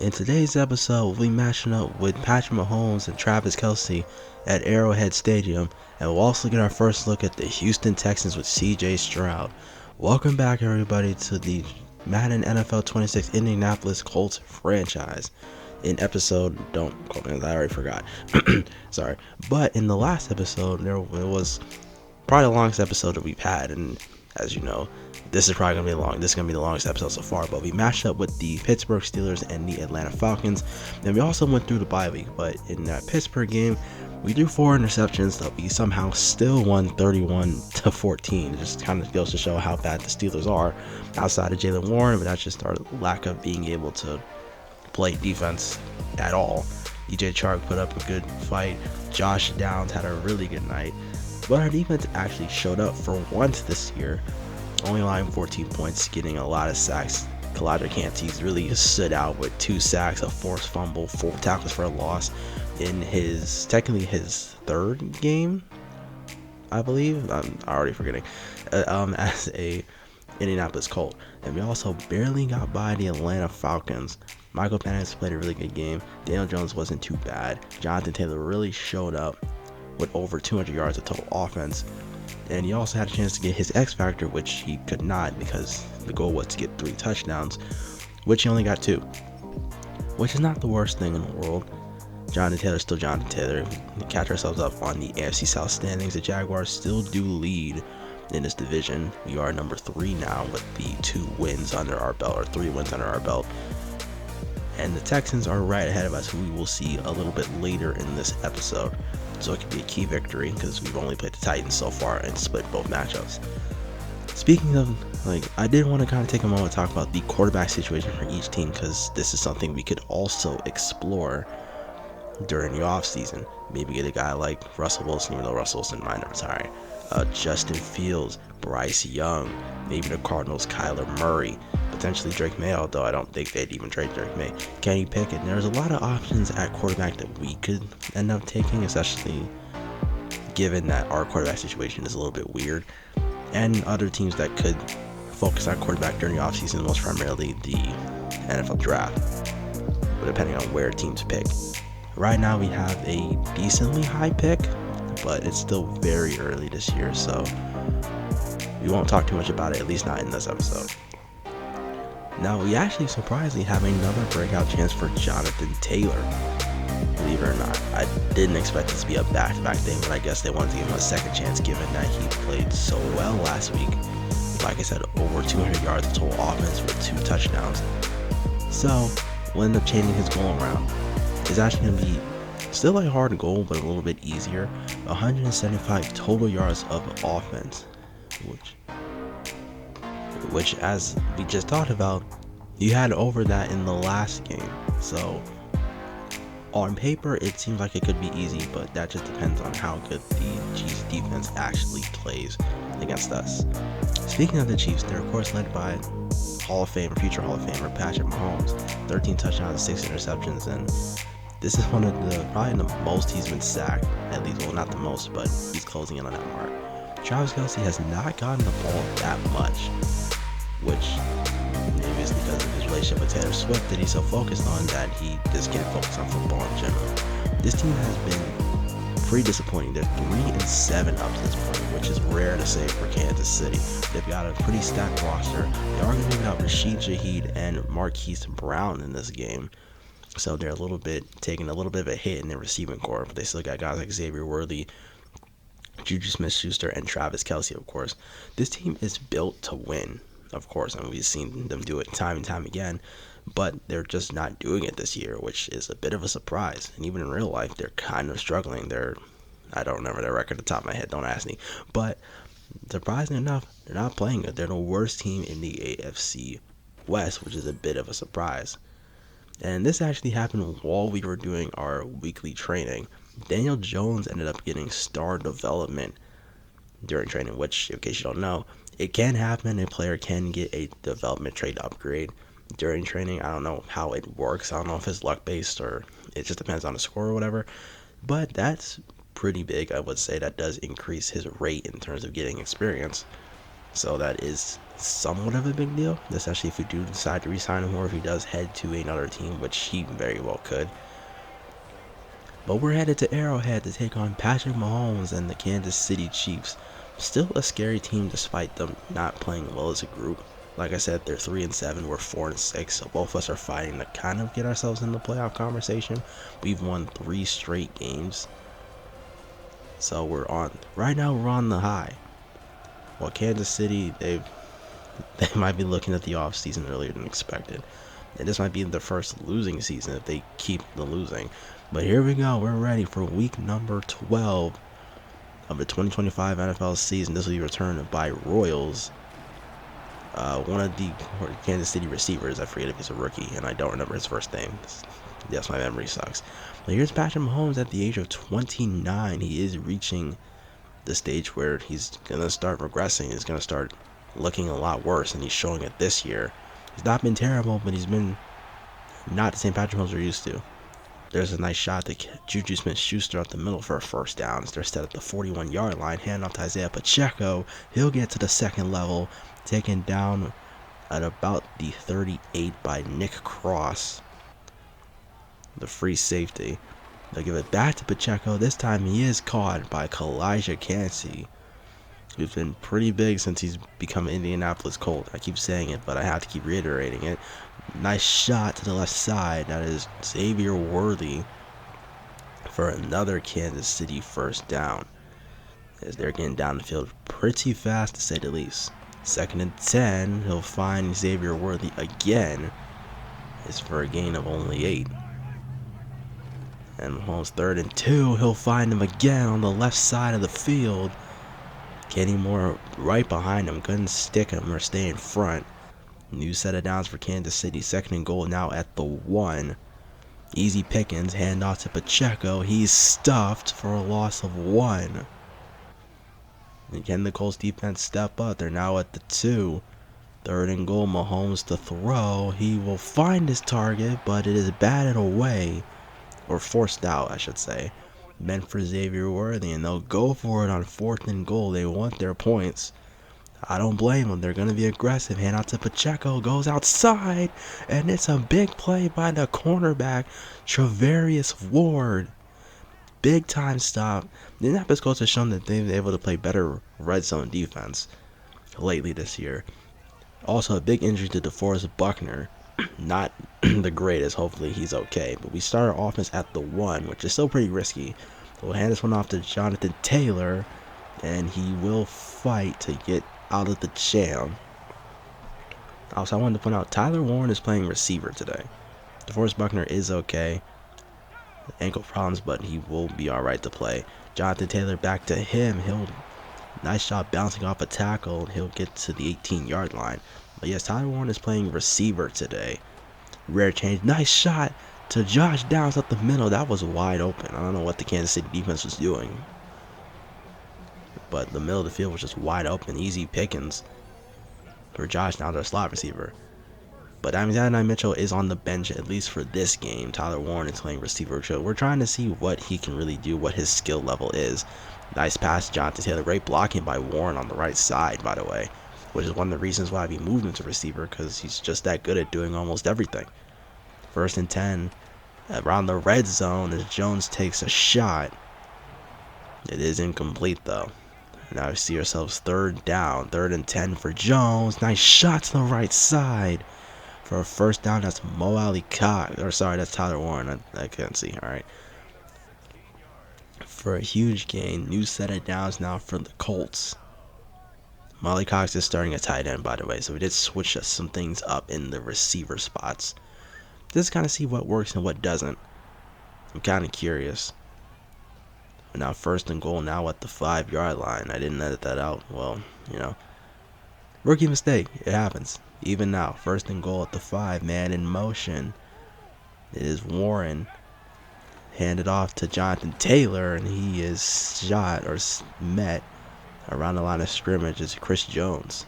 In today's episode, we'll be matching up with Patrick Mahomes and Travis Kelce at Arrowhead Stadium, and we'll also get our first look at the Houston Texans with C.J. Stroud. Welcome back, everybody, to the Madden NFL 26 Indianapolis Colts franchise. In episode, don't quote me, I already forgot. Sorry. But in the last episode, it was probably the longest episode that we've had, and as you know, this is probably gonna be the longest episode so far. But we matched up with the Pittsburgh Steelers and the Atlanta Falcons. Then we also went through the bye week, but in that Pittsburgh game, we threw 4 interceptions, but we somehow still won 31-14. It just kind of goes to show how bad the Steelers are outside of Jalen Warren, but that's just our lack of being able to play defense at all. DJ Chark put up a good fight. Josh Downs had a really good night. But our defense actually showed up for once this year, only allowing 14 points, getting a lot of sacks. Kaladra Canty's really stood out with 2 sacks, a forced fumble, 4 tackles for a loss in technically his 3rd game, I believe. I'm already forgetting. As a Indianapolis Colt. And we also barely got by the Atlanta Falcons. Michael Penix played a really good game. Daniel Jones wasn't too bad. Jonathan Taylor really showed up with over 200 yards of total offense, and he also had a chance to get his X Factor, which he could not because the goal was to get 3 touchdowns, which he only got 2, which is not the worst thing in the world. Jonathan Taylor still Jonathan Taylor. If we catch ourselves up on the AFC South standings, the Jaguars still do lead in this division. We are number 3 now with the 2 wins under our belt, or 3 wins under our belt. And the Texans are right ahead of us, who we will see a little bit later in this episode. So it could be a key victory because we've only played the Titans so far and split both matchups. Speaking of, I did want to kind of take a moment to talk about the quarterback situation for each team, because this is something we could also explore during the offseason. Maybe get a guy like Russell Wilson, even though Russell Wilson might not retire. Justin Fields, Bryce Young, maybe the Cardinals' Kyler Murray, potentially Drake May, although I don't think they'd even trade Drake May. Kenny Pickett. There's a lot of options at quarterback that we could end up taking, especially given that our quarterback situation is a little bit weird, and other teams that could focus on quarterback during the offseason, most primarily the NFL draft, but depending on where teams pick. Right now we have a decently high pick, but it's still very early this year, so we won't talk too much about it, at least not in this episode. Now, we actually surprisingly have another breakout chance for Jonathan Taylor. Believe it or not, I didn't expect this to be a back-to-back thing, but I guess they wanted to give him a second chance given that he played so well last week. Like I said, over 200 yards of total offense with 2 touchdowns. So, we'll end up changing his goal around. It's actually going to be still a hard goal, but a little bit easier. 175 total yards of offense, which as we just talked about, you had over that in the last game. So on paper, it seems like it could be easy, but that just depends on how good the Chiefs defense actually plays against us. Speaking of the Chiefs, they're of course led by future Hall of Famer Patrick Mahomes, 13 touchdowns, 6 interceptions, and this is one of probably the most he's been sacked, at least, well, not the most, but he's closing in on that mark. Travis Kelce has not gotten the ball that much, which maybe is because of his relationship with Taylor Swift that he's so focused on that he just can't focus on football in general. This team has been pretty disappointing. They're 3-7 up to this point, which is rare to say for Kansas City. They've got a pretty stacked roster. They are going to be out Rashid Shaheed and Marquise Brown in this game, so they're taking a little bit of a hit in their receiving core, but they still got guys like Xavier Worthy, Juju Smith-Schuster, and Travis Kelce, of course. This team is built to win, of course, and we've seen them do it time and time again, but they're just not doing it this year, which is a bit of a surprise. And even in real life, they're kind of struggling. I don't remember their record at the top of my head, don't ask me, but surprisingly enough, they're not playing good. They're the worst team in the AFC West, which is a bit of a surprise. And this actually happened while we were doing our weekly training. Daniel Jones ended up getting star development during training, which, in case you don't know, it can happen. A player can get a development trait upgrade during training. I don't know how it works. I don't know if it's luck-based or it just depends on the score or whatever. But that's pretty big, I would say. That does increase his rate in terms of getting experience. So that is somewhat of a big deal, especially if we do decide to re-sign him or if he does head to another team, which he very well could. But we're headed to Arrowhead to take on Patrick Mahomes and the Kansas City Chiefs. Still a scary team despite them not playing well as a group. Like I said, they're 3-7, we're 4-6, so both of us are fighting to kind of get ourselves in the playoff conversation. We've won 3 straight games. So right now we're on the high. Well, Kansas City, they might be looking at the offseason earlier than expected. And this might be their first losing season if they keep the losing. But here we go. We're ready for week number 12 of the 2025 NFL season. This will be returned by Royals. One of the Kansas City receivers, I forget if he's a rookie, and I don't remember his first name. Yes, my memory sucks. But here's Patrick Mahomes at the age of 29. He is reaching the stage where he's going to start regressing. He's going to start looking a lot worse, and he's showing it this year. He's not been terrible, but he's been not the same Patrick Mahomes we're used to. There's a nice shot to Juju Smith-Schuster up the middle for a first down. They're set at the 41-yard line. Hand off to Isaiah Pacheco. He'll get to the second level, taken down at about the 38 by Nick Cross, the free safety. They'll give it back to Pacheco. This time he is caught by Kalijah Kancey, who's been pretty big since he's become an Indianapolis Colt. I keep saying it, but I have to keep reiterating it. Nice shot to the left side. That is Xavier Worthy for another Kansas City first down, as they're getting down the field pretty fast, to say the least. 2nd and 10. He'll find Xavier Worthy again. It's for a gain of only 8. And Mahomes 3rd and 2. He'll find him again on the left side of the field. Kenny Moore right behind him. Couldn't stick him or stay in front. New set of downs for Kansas City. 2nd and goal now at the 1. Easy pickings. Handoff to Pacheco. He's stuffed for a loss of 1. Again, the Colts defense step up. They're now at the 2. 3rd and goal. Mahomes to throw. He will find his target, but it is batted away. Or forced out, I should say. Meant for Xavier Worthy, and they'll go for it on 4th and goal. They want their points. I don't blame them. They're going to be aggressive. Hand out to Pacheco. Goes outside. And it's a big play by the cornerback, Travarius Ward. Big time stop. The Indianapolis Colts have shown that they've been able to play better red zone defense lately this year. Also, a big injury to DeForest Buckner. Not the greatest. Hopefully he's okay. But we start our offense at the 1, which is still pretty risky. We'll hand this one off to Jonathan Taylor, and he will fight to get out of the jam. Also, I wanted to point out, Tyler Warren is playing receiver today. DeForest Buckner is okay. Ankle problems, but he will be alright to play. Jonathan Taylor back to him. Nice shot bouncing off a tackle, and he'll get to the 18-yard line. But yes, Tyler Warren is playing receiver today. Rare change. Nice shot to Josh Downs up the middle. That was wide open. I don't know what the Kansas City defense was doing, but the middle of the field was just wide open. Easy pickings for Josh Downs, our slot receiver. But Adonai Mitchell is on the bench, at least for this game. Tyler Warren is playing receiver. So we're trying to see what he can really do, what his skill level is. Nice pass, Jonathan Taylor. Great blocking by Warren on the right side, by the way, which is one of the reasons why we moved him to receiver, because he's just that good at doing almost everything. 1st and 10 around the red zone as Jones takes a shot. It is incomplete, though. Now we see ourselves 3rd down. 3rd and 10 for Jones. Nice shot to the right side for a first down. That's Mo Alley Cox. Or sorry, that's Tyler Warren. I can't see. All right. For a huge gain. New set of downs now for the Colts. Molly Cox is starting at tight end, by the way, so we did switch some things up in the receiver spots. Just kind of see what works and what doesn't. I'm kind of curious. But now 1st and goal now at the 5-yard line. I didn't edit that out. Well, rookie mistake. It happens. Even now, 1st and goal at the 5. Man in motion. It is Warren. Handed off to Jonathan Taylor, and he is shot or met around the line of scrimmage is Chris Jones.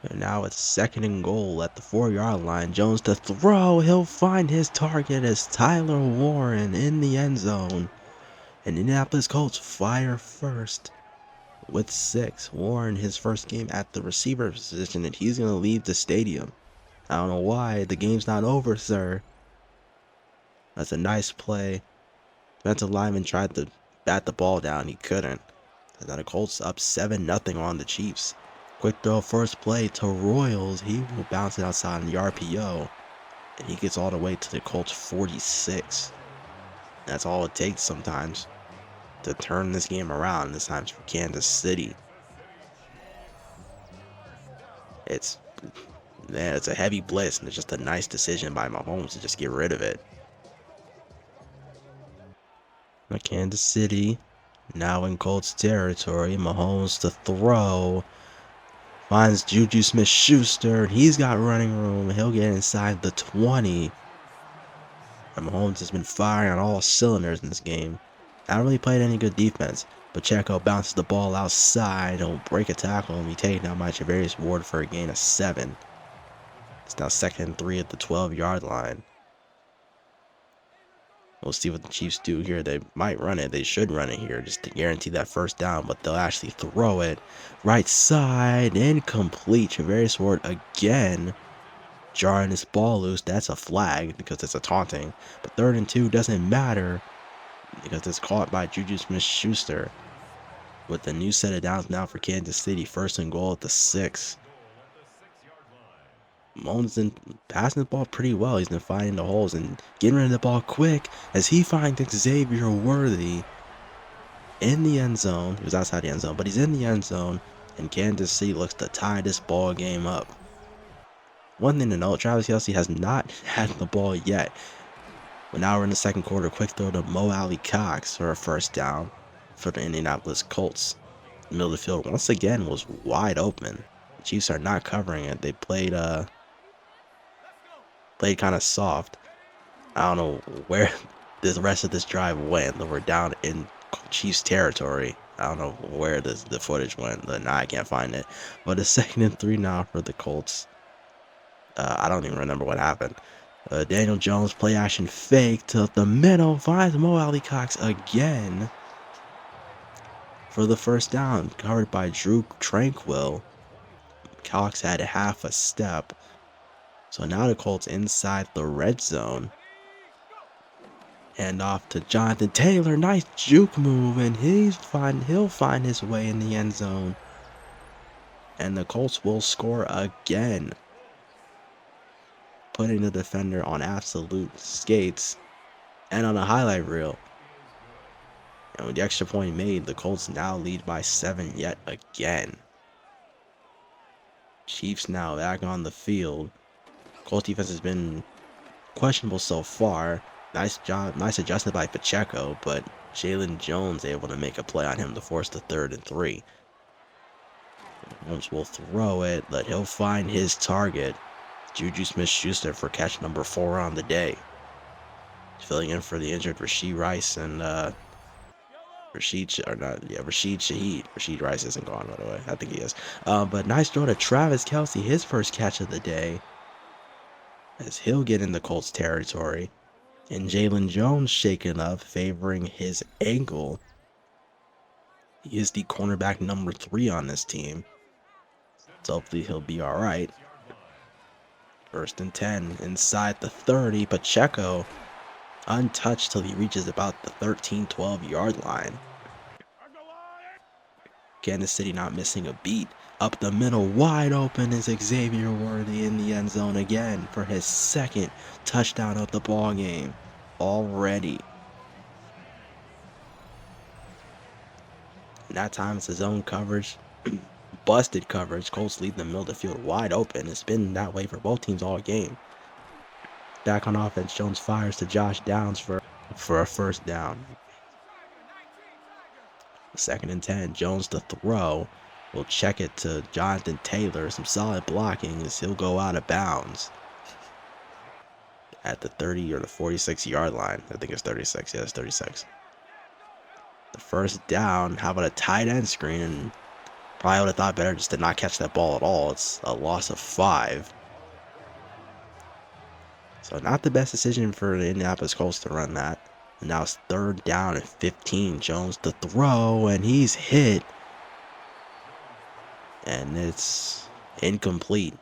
And now it's 2nd and goal at the 4-yard line. Jones to throw. He'll find his target as Tyler Warren in the end zone. And Indianapolis Colts fire first. with 6. Warren, his first game at the receiver position, and he's going to leave the stadium. I don't know why. The game's not over, sir. That's a nice play. Defensive lineman tried to bat the ball down. He couldn't. And then the Colts up 7-0 on the Chiefs. Quick throw first play to Royals. He will bounce it outside in the RPO. And he gets all the way to the Colts 46. That's all it takes sometimes to turn this game around. This time's for Kansas City. It's a heavy blitz, and it's just a nice decision by Mahomes to just get rid of it. Now Kansas City now in Colts territory. Mahomes to throw. Finds Juju Smith-Schuster. He's got running room. He'll get inside the 20. And Mahomes has been firing on all cylinders in this game. Not really played any good defense. Pacheco bounces the ball outside. He'll break a tackle and be taken out by Javarius Ward for a gain of 7. It's now 2nd and 3 at the 12-yard line. We'll see what the Chiefs do here. They might run it. They should run it here just to guarantee that first down, but they'll actually throw it. Right side, incomplete. Javarius Ward again jarring this ball loose. That's a flag because it's a taunting. But 3rd and 2 doesn't matter because it's caught by Juju Smith-Schuster. With a new set of downs now for Kansas City. 1st and goal at the 6. Mahomes been passing the ball pretty well. He's been finding the holes and getting rid of the ball quick as he finds Xavier Worthy in the end zone. He was outside the end zone, but he's in the end zone, and Kansas City looks to tie this ball game up. One thing to note, Travis Kelce has not had the ball yet. But now we're in the 2nd quarter. Quick throw to Mo Alley Cox for a first down for the Indianapolis Colts. The middle of the field once again was wide open. The Chiefs are not covering it. They played kind of soft. I don't know where the rest of this drive went. We're down in Chiefs territory. I don't know where the footage went. Now I can't find it. But it's 2nd and 3 now for the Colts. I don't even remember what happened. Daniel Jones play action fake to the middle. Finds Mo Alley Cox again for the first down. Covered by Drew Tranquil. Cox had half a step. So now the Colts inside the red zone. And off to Jonathan Taylor. Nice juke move. And he'll find his way in the end zone. And the Colts will score again. Putting the defender on absolute skates. And on a highlight reel. And with the extra point made, the Colts now lead by 7 yet again. Chiefs now back on the field. Colts defense has been questionable so far. Nice job, nice adjustment by Pacheco, but Jalen Jones able to make a play on him to force the 3rd and 3. Holmes will throw it, but he'll find his target. Juju Smith-Schuster for catch number 4 on the day. Filling in for the injured Rashid Rice and Rashid Shaheed. Rashid Rice isn't gone, by the way. I think he is. But nice throw to Travis Kelce, his first catch of the day. As he'll get in the Colts territory. And Jalen Jones shaken up, favoring his ankle. He is the cornerback number 3 on this team. So hopefully he'll be alright. 1st and 10 inside the 30. Pacheco untouched till he reaches about the 13-12 yard line. Kansas City not missing a beat. Up the middle, wide open is Xavier Worthy in the end zone again for his 2nd touchdown of the ball game already. And that time it's his own coverage. Busted coverage. Colts leave the middle of the field wide open. It's been that way for both teams all game. Back on offense, Jones fires to Josh Downs for a first down. 2nd and 10. Jones to throw. We'll check it to Jonathan Taylor. Some solid blocking as he'll go out of bounds at the 30 or the 46 yard line. I think it's 36. Yeah, it's 36. The first down. How about a tight end screen? And probably would have thought better just to not catch that ball at all. It's a loss of 5. So not the best decision for the Indianapolis Colts to run that. And now it's 3rd down and 15. Jones to throw, and he's hit and it's incomplete.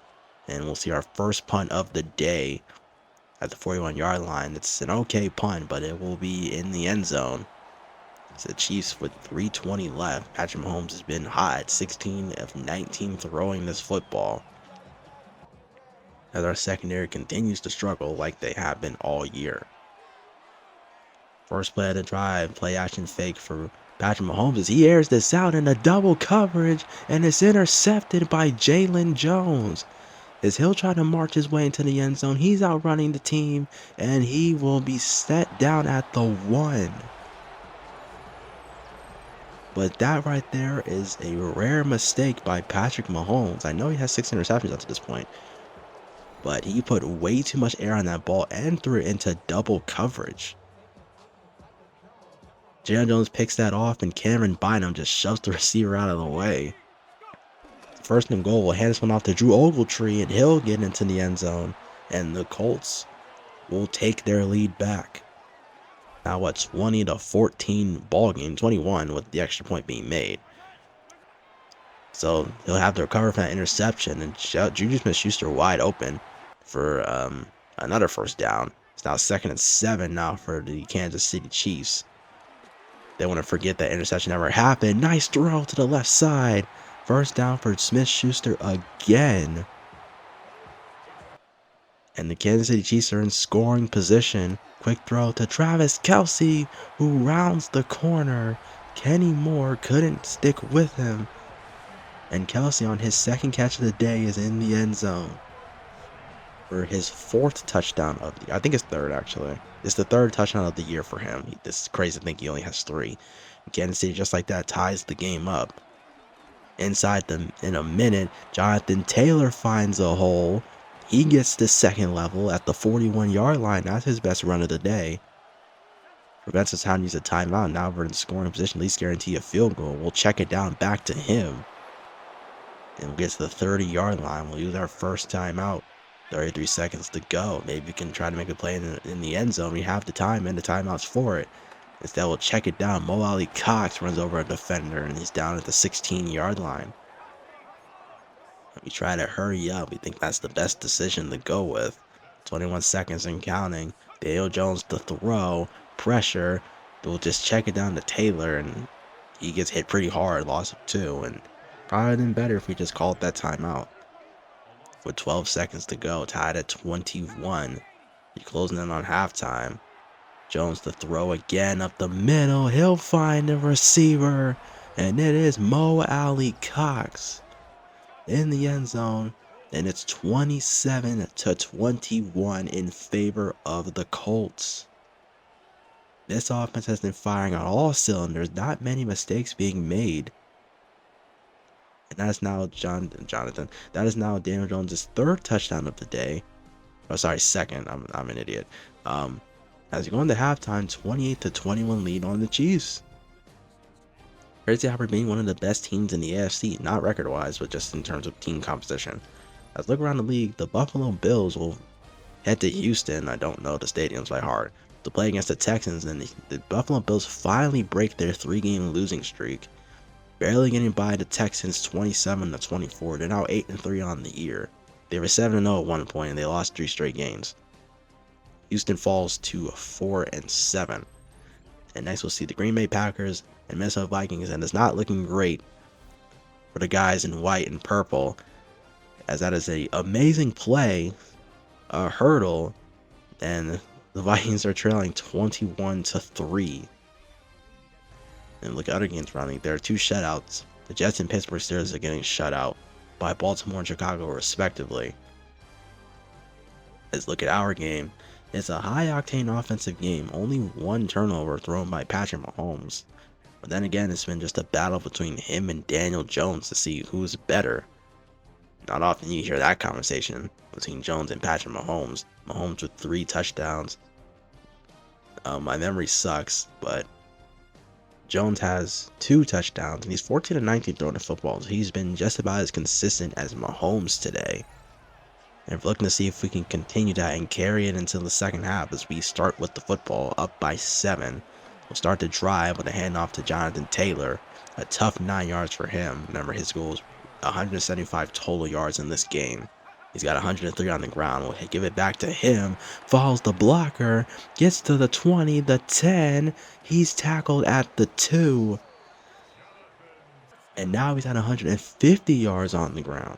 And we'll see our first punt of the day at the 41-yard line. It's an okay punt, but it will be in the end zone. It's the Chiefs with 3:20 left. Patrick Mahomes has been hot, 16 of 19 throwing this football, as our secondary continues to struggle like they have been all year. First play of the drive, play action fake for Patrick Mahomes as he airs this out in a double coverage, and it's intercepted by Jalen Jones. As he'll try to march his way into the end zone, he's outrunning the team, and he will be set down at the 1. But that right there is a rare mistake by Patrick Mahomes. I know he has 6 interceptions up to this point, but he put way too much air on that ball and threw it into double coverage. Jalen Jones picks that off, and Cameron Bynum just shoves the receiver out of the way. First and goal, will hand this one off to Drew Ogletree, and he'll get into the end zone, and the Colts will take their lead back. Now what, 20-14 ball game, 21 with the extra point being made. So he'll have to recover from that interception, and Juju Smith-Schuster wide open for another first down. It's now 2nd and 7 now for the Kansas City Chiefs. They want to forget that interception ever happened. Nice throw to the left side. First down for Smith-Schuster again. And the Kansas City Chiefs are in scoring position. Quick throw to Travis Kelce, who rounds the corner. Kenny Moore couldn't stick with him. And Kelce, on his 2nd catch of the day, is in the end zone for his 4th touchdown of the year. I think it's 3rd, actually. It's the 3rd touchdown of the year for him. This is crazy to think he only has 3. Kansas City, just like that, ties the game up. Inside them in a minute, Jonathan Taylor finds a hole. He gets the 2nd level at the 41-yard line. That's his best run of the day. Prevents us having to use a timeout. Now we're in scoring position, at least guarantee a field goal. We'll check it down back to him. And we'll get to the 30-yard line. We'll use our first timeout. 33 seconds to go. Maybe we can try to make a play in the end zone. We have the time and the timeouts for it. Instead, we'll check it down. Mo Ali Cox runs over a defender, and he's down at the 16-yard line. We try to hurry up. We think that's the best decision to go with. 21 seconds and counting. Daniel Jones to throw. Pressure. We'll just check it down to Taylor, and he gets hit pretty hard. Loss of 2. And probably been better if we just called that timeout. With 12 seconds to go. Tied at 21. You're closing in on halftime. Jones to throw again up the middle. He'll find the receiver. And it is Mo Ali Cox in the end zone, and it's 27-21 in favor of the Colts. This offense has been firing on all cylinders, not many mistakes being made. And that is now Jonathan. That is now Daniel Jones' 3rd touchdown of the day. Oh, sorry, 2nd. I'm an idiot. As you go into halftime, 28-21 lead on the Chiefs. Crazy how we're being one of the best teams in the AFC, not record-wise, but just in terms of team composition. As we look around the league, the Buffalo Bills will head to Houston. I don't know the stadiums by heart, to play against the Texans, and the Buffalo Bills finally break their 3-game losing streak, barely getting by the Texans 27-24. They're now 8-3 on the year. They were 7-0 at one point, and they lost 3 straight games. Houston falls to 4-7. And next we'll see the Green Bay Packers and Minnesota Vikings, and it's not looking great for the guys in white and purple, as that is an amazing play, a hurdle, and the Vikings are trailing 21-3. And look at other games around the league. There are 2 shutouts. The Jets and Pittsburgh Steelers are getting shut out by Baltimore and Chicago respectively. Let's look at our game. It's a high-octane offensive game. Only 1 turnover thrown by Patrick Mahomes. But then again, it's been just a battle between him and Daniel Jones to see who's better. Not often you hear that conversation between Jones and Patrick Mahomes. Mahomes with 3 touchdowns. My memory sucks, but Jones has 2 touchdowns, and he's 14-19 throwing the football. So he's been just about as consistent as Mahomes today. And we're looking to see if we can continue that and carry it until the second half as we start with the football up by 7. We'll start the drive with a handoff to Jonathan Taylor. A tough 9 yards for him. Remember, his goal is 175 total yards in this game. He's got 103 on the ground. We'll give it back to him. Follows the blocker. Gets to the 20, the 10. He's tackled at the 2. And now he's at 150 yards on the ground.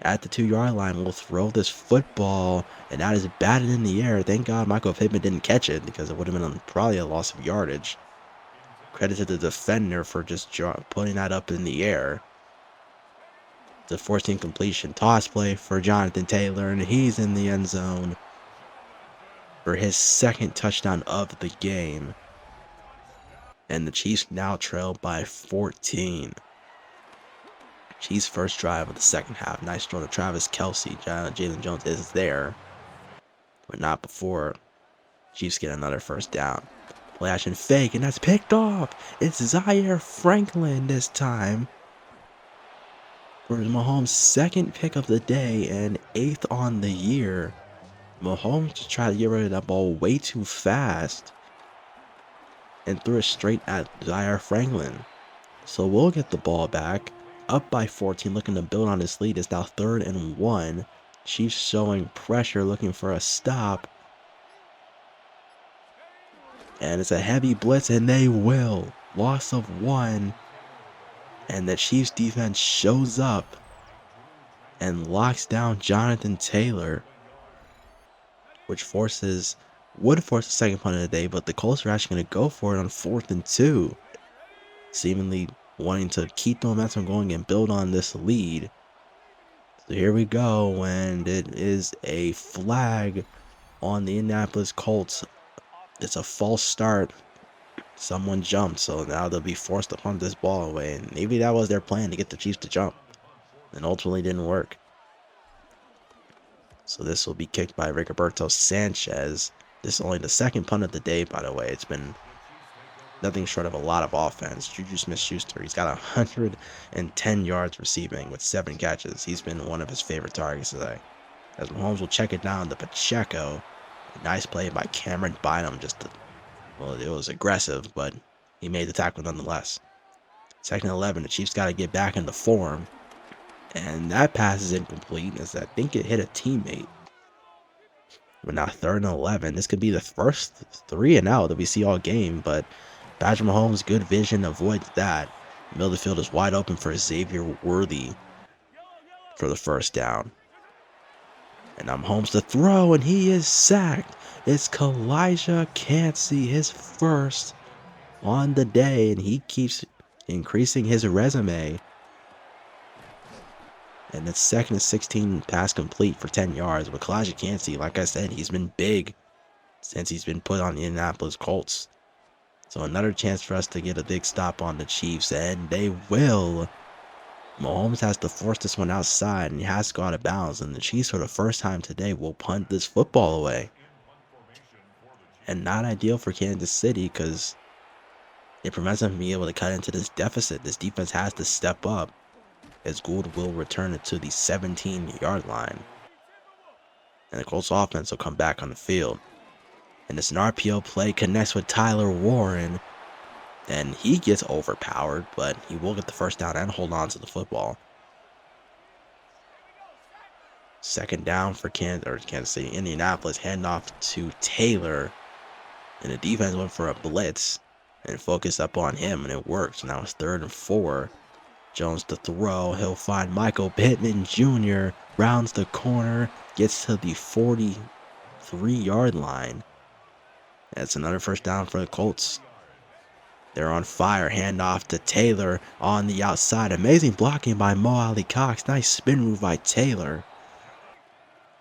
At the 2-yard line, we'll throw this football. And that is batted in the air. Thank God Michael Pittman didn't catch it, because it would have been probably a loss of yardage. Credit to the defender for just putting that up in the air. The 14 completion toss play for Jonathan Taylor, and he's in the end zone for his second touchdown of the game. And the Chiefs now trail by 14. Chiefs' first drive of the second half. Nice throw to Travis Kelce. Jalen Jones is there, but not before Chiefs get another first down. Play action fake, and that's picked off. It's Zaire Franklin this time for Mahomes' second pick of the day and 8th on the year. Mahomes just tried to get rid of that ball way too fast and threw it straight at Zaire Franklin. So we'll get the ball back, up by 14, looking to build on this lead. It's now 3rd and 1. Chiefs showing pressure, looking for a stop. And it's a heavy blitz, and they will. Loss of 1. And the Chiefs defense shows up and locks down Jonathan Taylor, which would force the second punt of the day, but the Colts are actually going to go for it on 4th and 2, seemingly wanting to keep the momentum going and build on this lead. So here we go, and it is a flag on the Indianapolis Colts. It's a false start. Someone jumped, so now they'll be forced to punt this ball away, and maybe that was their plan, to get the Chiefs to jump, and ultimately didn't work. So this will be kicked by Rigoberto Sanchez. This is only the second punt of the day, by the way. It's been nothing short of a lot of offense. Juju Smith-Schuster, he's got 110 yards receiving with 7 catches. He's been one of his favorite targets today. As Mahomes will check it down to Pacheco. A nice play by Cameron Bynum. Well, it was aggressive, but he made the tackle nonetheless. 2nd and 11, the Chiefs got to get back into form. And that pass is incomplete, as I think it hit a teammate. But now 3rd and 11. This could be the first 3 and out that we see all game, but Patrick Mahomes' good vision avoids that. Middle of the field is wide open for Xavier Worthy for the first down. And now Mahomes to throw, and he is sacked. It's Kalijah Cansey, his first on the day, and he keeps increasing his resume. And it's 2nd and 16, pass complete for 10 yards. But Kalijah Cansey, like I said, he's been big since he's been put on the Indianapolis Colts. So another chance for us to get a big stop on the Chiefs, and they will. Mahomes has to force this one outside, and he has to go out of bounds. And the Chiefs, for the first time today, will punt this football away. And not ideal for Kansas City, because it prevents them from being able to cut into this deficit. This defense has to step up, as Gould will return it to the 17-yard line. And the Colts offense will come back on the field. And it's an RPO play, connects with Tyler Warren. And he gets overpowered, but he will get the first down and hold on to the football. 2nd down for Kansas City. Indianapolis, handoff to Taylor. And the defense went for a blitz and focused up on him, and it worked. So now it's 3rd and 4. Jones to throw. He'll find Michael Pittman Jr. Rounds the corner. Gets to the 43-yard line. That's another first down for the Colts. They're on fire. Handoff to Taylor on the outside. Amazing blocking by Mo Alley Cox. Nice spin move by Taylor.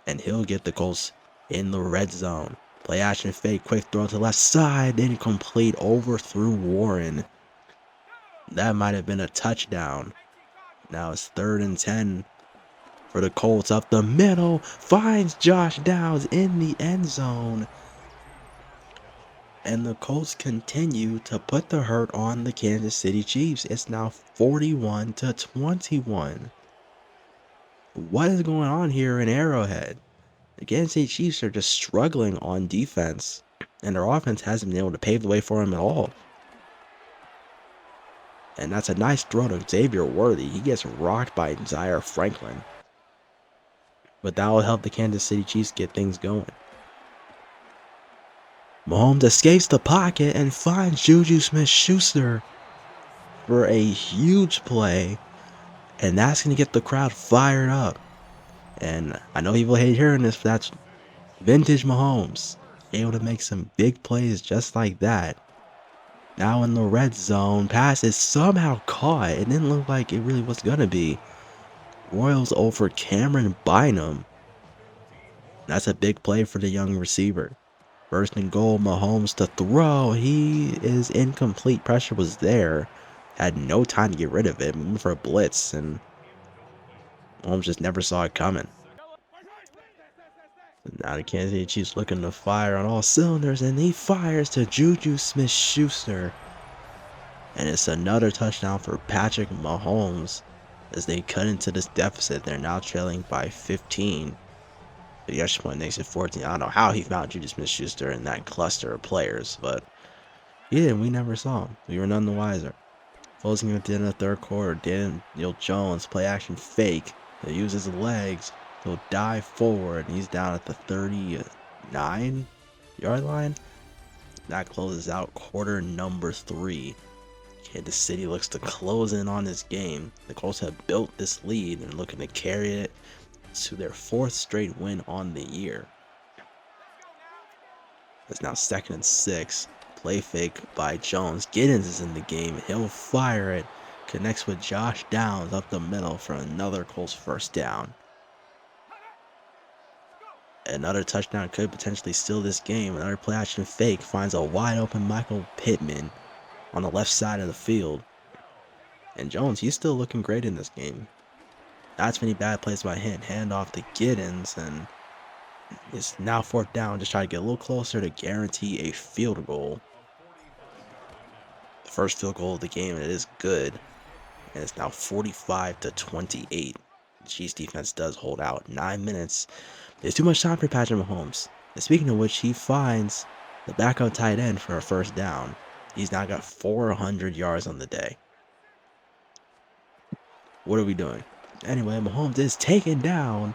And he'll get the Colts in the red zone. Play action fake. Quick throw to the left side. Incomplete. Overthrew Warren. That might have been a touchdown. Now it's 3rd and 10 for the Colts. Up the middle. Finds Josh Downs in the end zone. And the Colts continue to put the hurt on the Kansas City Chiefs. It's now 41-21. What is going on here in Arrowhead? The Kansas City Chiefs are just struggling on defense, and their offense hasn't been able to pave the way for them at all. And that's a nice throw to Xavier Worthy. He gets rocked by Zaire Franklin. But that will help the Kansas City Chiefs get things going. Mahomes escapes the pocket and finds Juju Smith-Schuster for a huge play. And that's going to get the crowd fired up. And I know people hate hearing this, but that's vintage Mahomes. Able to make some big plays just like that. Now in the red zone, pass is somehow caught. It didn't look like it really was going to be. Royals over Cameron Bynum. That's a big play for the young receiver. First and goal, Mahomes to throw. He is incomplete. Pressure was there. Had no time to get rid of it. Moving for a blitz, and Mahomes just never saw it coming. Now the Kansas City Chiefs looking to fire on all cylinders, and he fires to Juju Smith-Schuster. And it's another touchdown for Patrick Mahomes as they cut into this deficit. They're now trailing by 15. The extra point makes it 14. I don't know how he found Juju Smith-Schuster in that cluster of players, but yeah, we never saw him. We were none the wiser. Closing at the end of the third quarter, Daniel Jones play action fake. He'll use his legs. He'll dive forward. He's down at the 39-yard line. That closes out quarter number 3. Kansas City looks to close in on this game. The Colts have built this lead and looking to carry it to their 4th straight win on the year. It's now 2nd and 6. Play fake by Jones. Giddens is in the game. He'll fire it. Connects with Josh Downs up the middle for another Colts first down. Another touchdown could potentially steal this game. Another play action fake finds a wide open Michael Pittman on the left side of the field. And Jones, he's still looking great in this game. Not too many bad plays by him. Hand off to Giddens, and it's now 4th down. Just try to get a little closer to guarantee a field goal. The first field goal of the game, and it is good. And it's now 45-28. The Chiefs defense does hold out. 9 minutes. There's too much time for Patrick Mahomes. And speaking of which, he finds the backup tight end for a first down. He's now got 400 yards on the day. What are we doing? Anyway, Mahomes is taken down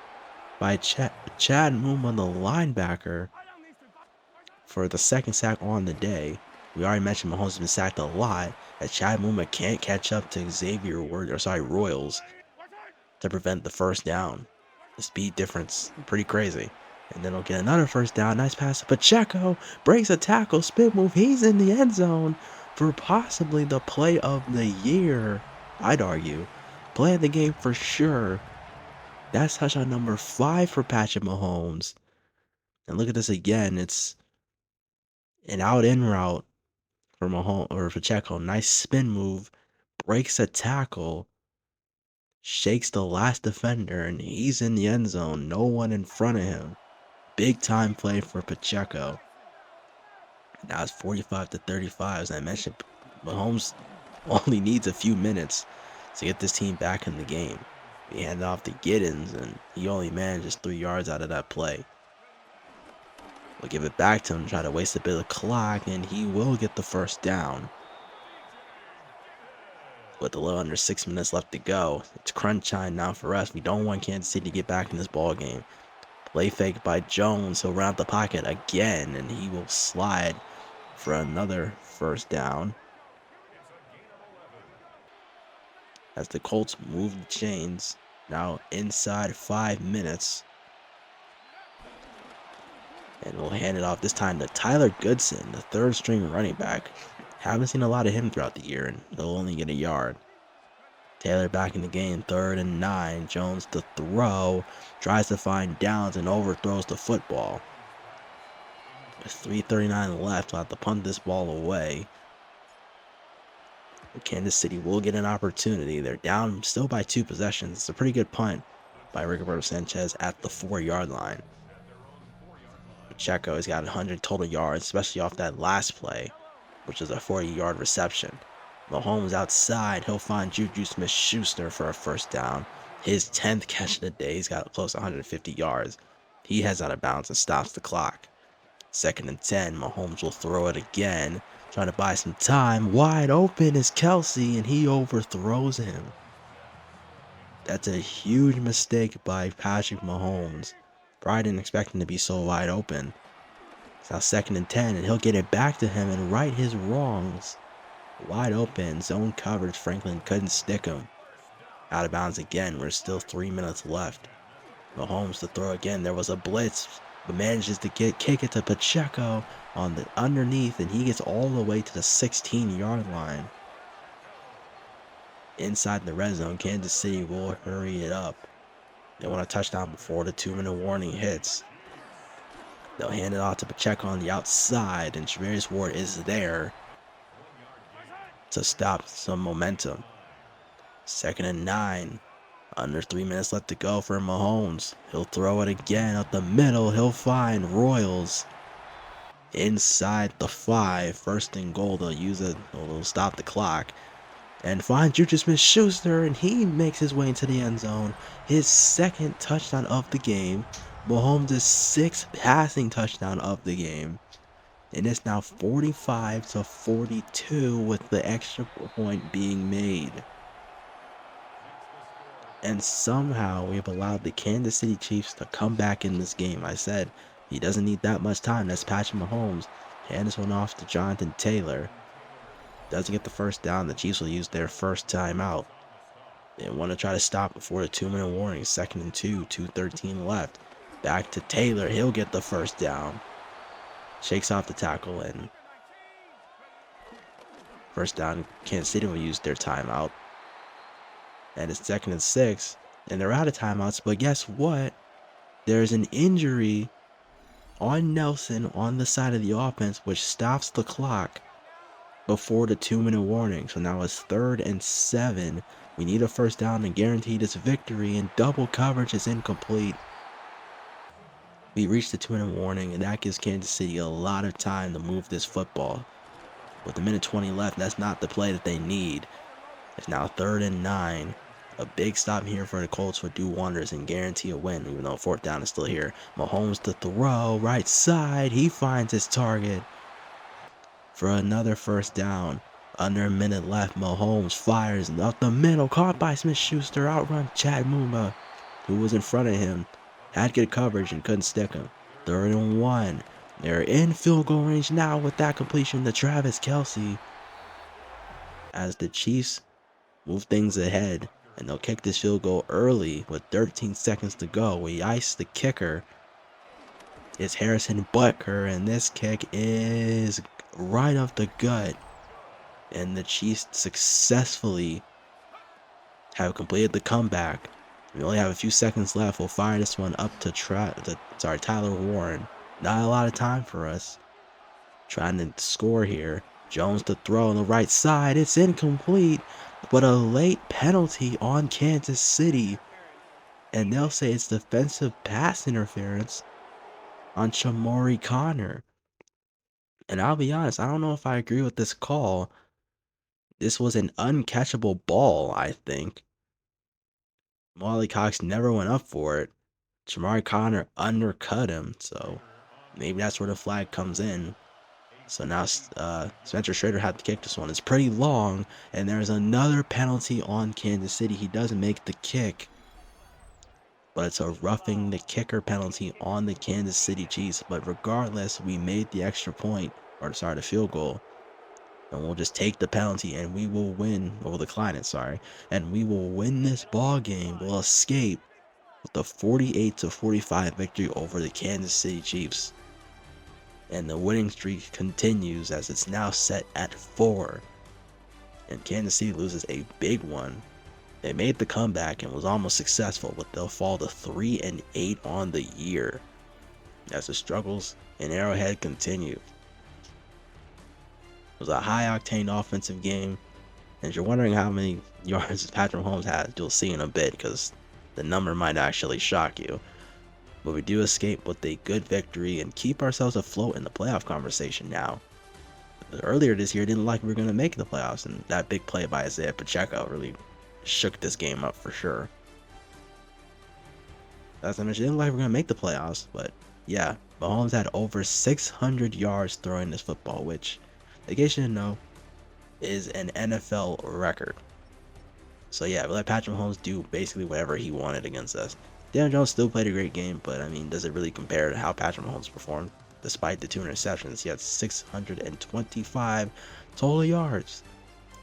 by Chad Muma, the linebacker, for the 2nd sack on the day. We already mentioned Mahomes has been sacked a lot, as Chad Muma can't catch up to Royals to prevent the first down. The speed difference, pretty crazy. And then he'll get another first down. Nice pass to Pacheco. Breaks a tackle, spin move. He's in the end zone for possibly the play of the year, I'd argue. Play of the game for sure. That's touchdown number 5 for Patrick Mahomes. And look at this again. It's an out-in route for Mahomes or Pacheco. Nice spin move. Breaks a tackle. Shakes the last defender, and he's in the end zone. No one in front of him. Big time play for Pacheco. Now it's 45-35. As I mentioned, Mahomes only needs a few minutes to get this team back in the game. He handed off to Giddens, and he only manages 3 yards out of that play. We'll give it back to him, try to waste a bit of clock, and he will get the first down. With a little under 6 minutes left to go, it's crunch time now for us. We don't want Kansas City to get back in this ball game. Play fake by Jones. He'll round the pocket again, and he will slide for another first down. As the Colts move the chains, now inside 5 minutes. And we'll hand it off this time to Tyler Goodson, the 3rd string running back. Haven't seen a lot of him throughout the year, and he'll only get a yard. Taylor back in the game, 3rd and 9. Jones to throw, tries to find Downs and overthrows the football. With 3:39 left, we'll have to punt this ball away. Kansas City will get an opportunity. They're down still by 2 possessions. It's a pretty good punt by Rigoberto Sanchez at the 4-yard line. Pacheco has got 100 total yards, especially off that last play, which is a 40-yard reception. Mahomes outside. He'll find Juju Smith-Schuster for a first down. His 10th catch of the day. He's got close to 150 yards. He heads out of bounds and stops the clock. 2nd and 10. Mahomes will throw it again. Trying to buy some time. Wide open is Kelsey, and he overthrows him. That's a huge mistake by Patrick Mahomes. Probably didn't expect him to be so wide open. It's now 2nd and 10, and he'll get it back to him and right his wrongs. Wide open, zone coverage. Franklin couldn't stick him. Out of bounds again. There's still 3 minutes left. Mahomes to throw again. There was a blitz, but manages to kick it to Pacheco on the underneath, and he gets all the way to the 16-yard line. Inside the red zone, Kansas City will hurry it up. They want a touchdown before the 2-minute warning hits. They'll hand it off to Pacheco on the outside, and Javarius Ward is there to stop some momentum. 2nd and 9. Under 3 minutes left to go for Mahomes. He'll throw it again up the middle. He'll find Royals inside the 5. 1st and goal. They'll use it. They'll stop the clock. And find Juju Smith-Schuster, and he makes his way into the end zone. His 2nd touchdown of the game. Mahomes' 6th passing touchdown of the game. And it's now 45-42 with the extra point being made. And somehow we've allowed the Kansas City Chiefs to come back in this game. I said he doesn't need that much time. That's Patrick Mahomes. Hand this one off to Jonathan Taylor. Doesn't get the first down. The Chiefs will use their first timeout. They want to try to stop before the 2-minute warning. 2nd and 2, 2:13 left. Back to Taylor. He'll get the first down. Shakes off the tackle, and first down. Kansas City will use their timeout. And it's 2nd and 6, and they're out of timeouts. But guess what? There's an injury on Nelson on the side of the offense, which stops the clock before the 2-minute warning. So now it's 3rd and 7. We need a first down to guarantee this victory, and double coverage is incomplete. We reached the 2-minute warning, and that gives Kansas City a lot of time to move this football. With a minute 20 left, that's not the play that they need. It's now 3rd and 9. A big stop here for the Colts would do wonders and guarantee a win, even though 4th down is still here. Mahomes to throw, right side. He finds his target for another first down. Under a minute left, Mahomes fires up the middle. Caught by Smith-Schuster. Outrun Chad Muma, who was in front of him. Had good coverage and couldn't stick him. 3rd and 1. They're in field goal range now with that completion to Travis Kelce. As the Chiefs move things ahead, and they'll kick this field goal early with 13 seconds to go. We ice the kicker. It's Harrison Butker, and this kick is right off the gut. And the Chiefs successfully have completed the comeback. We only have a few seconds left. We'll fire this one up to Tyler Warren. Not a lot of time for us. Trying to score here. Jones to throw on the right side. It's incomplete, but a late penalty on Kansas City. And they'll say it's defensive pass interference on Shamori Connor. And I'll be honest, I don't know if I agree with this call. This was an uncatchable ball, I think. Wally Cox never went up for it. Shamori Connor undercut him, so maybe that's where the flag comes in. So now Spencer Schrader had to kick this one. It's pretty long, and there's another penalty on Kansas City. He doesn't make the kick, but it's a roughing the kicker penalty on the Kansas City Chiefs. But regardless, we made the extra point, or sorry, the field goal, and we'll just take the penalty, and we will win. We'll decline it, sorry, and we will win this ball game. We'll escape with a 48-45 victory over the Kansas City Chiefs. And the winning streak continues as it's now set at 4. And Kansas City loses a big one. They made the comeback and was almost successful, but they'll fall to 3-8 on the year as the struggles in Arrowhead continue. It was a high-octane offensive game. And if you're wondering how many yards Patrick Mahomes had, you'll see in a bit, because the number might actually shock you. But we do escape with a good victory and keep ourselves afloat in the playoff conversation now. Earlier this year, didn't like we were going to make the playoffs, and that big play by Isaiah Pacheco really shook this game up for sure. As I mentioned, didn't like we were going to make the playoffs, but yeah, Mahomes had over 600 yards throwing this football, which in case you didn't know, is an NFL record. So yeah, we let Patrick Mahomes do basically whatever he wanted against us. Daniel Jones still played a great game, but I mean, does it really compare to how Patrick Mahomes performed? Despite the 2 interceptions, he had 625 total yards.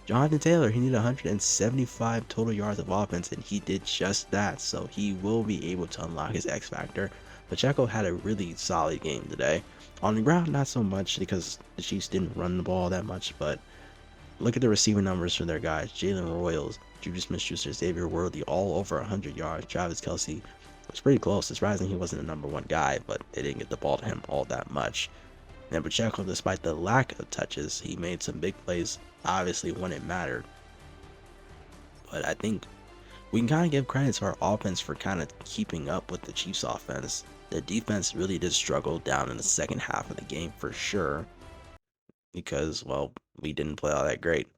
Jonathan Taylor, he needed 175 total yards of offense, and he did just that, so he will be able to unlock his X Factor. Pacheco had a really solid game today. On the ground, not so much because the Chiefs didn't run the ball that much, but look at the receiving numbers for their guys. Jalen Royals, Juju Smith-Schuster, Xavier Worthy, all over 100 yards. Travis Kelce was pretty close. It's surprising he wasn't the number one guy, but they didn't get the ball to him all that much. And Pacheco, despite the lack of touches, he made some big plays, obviously, when it mattered. But I think we can kind of give credit to our offense for kind of keeping up with the Chiefs' offense. The defense really did struggle down in the second half of the game for sure because, well, we didn't play all that great.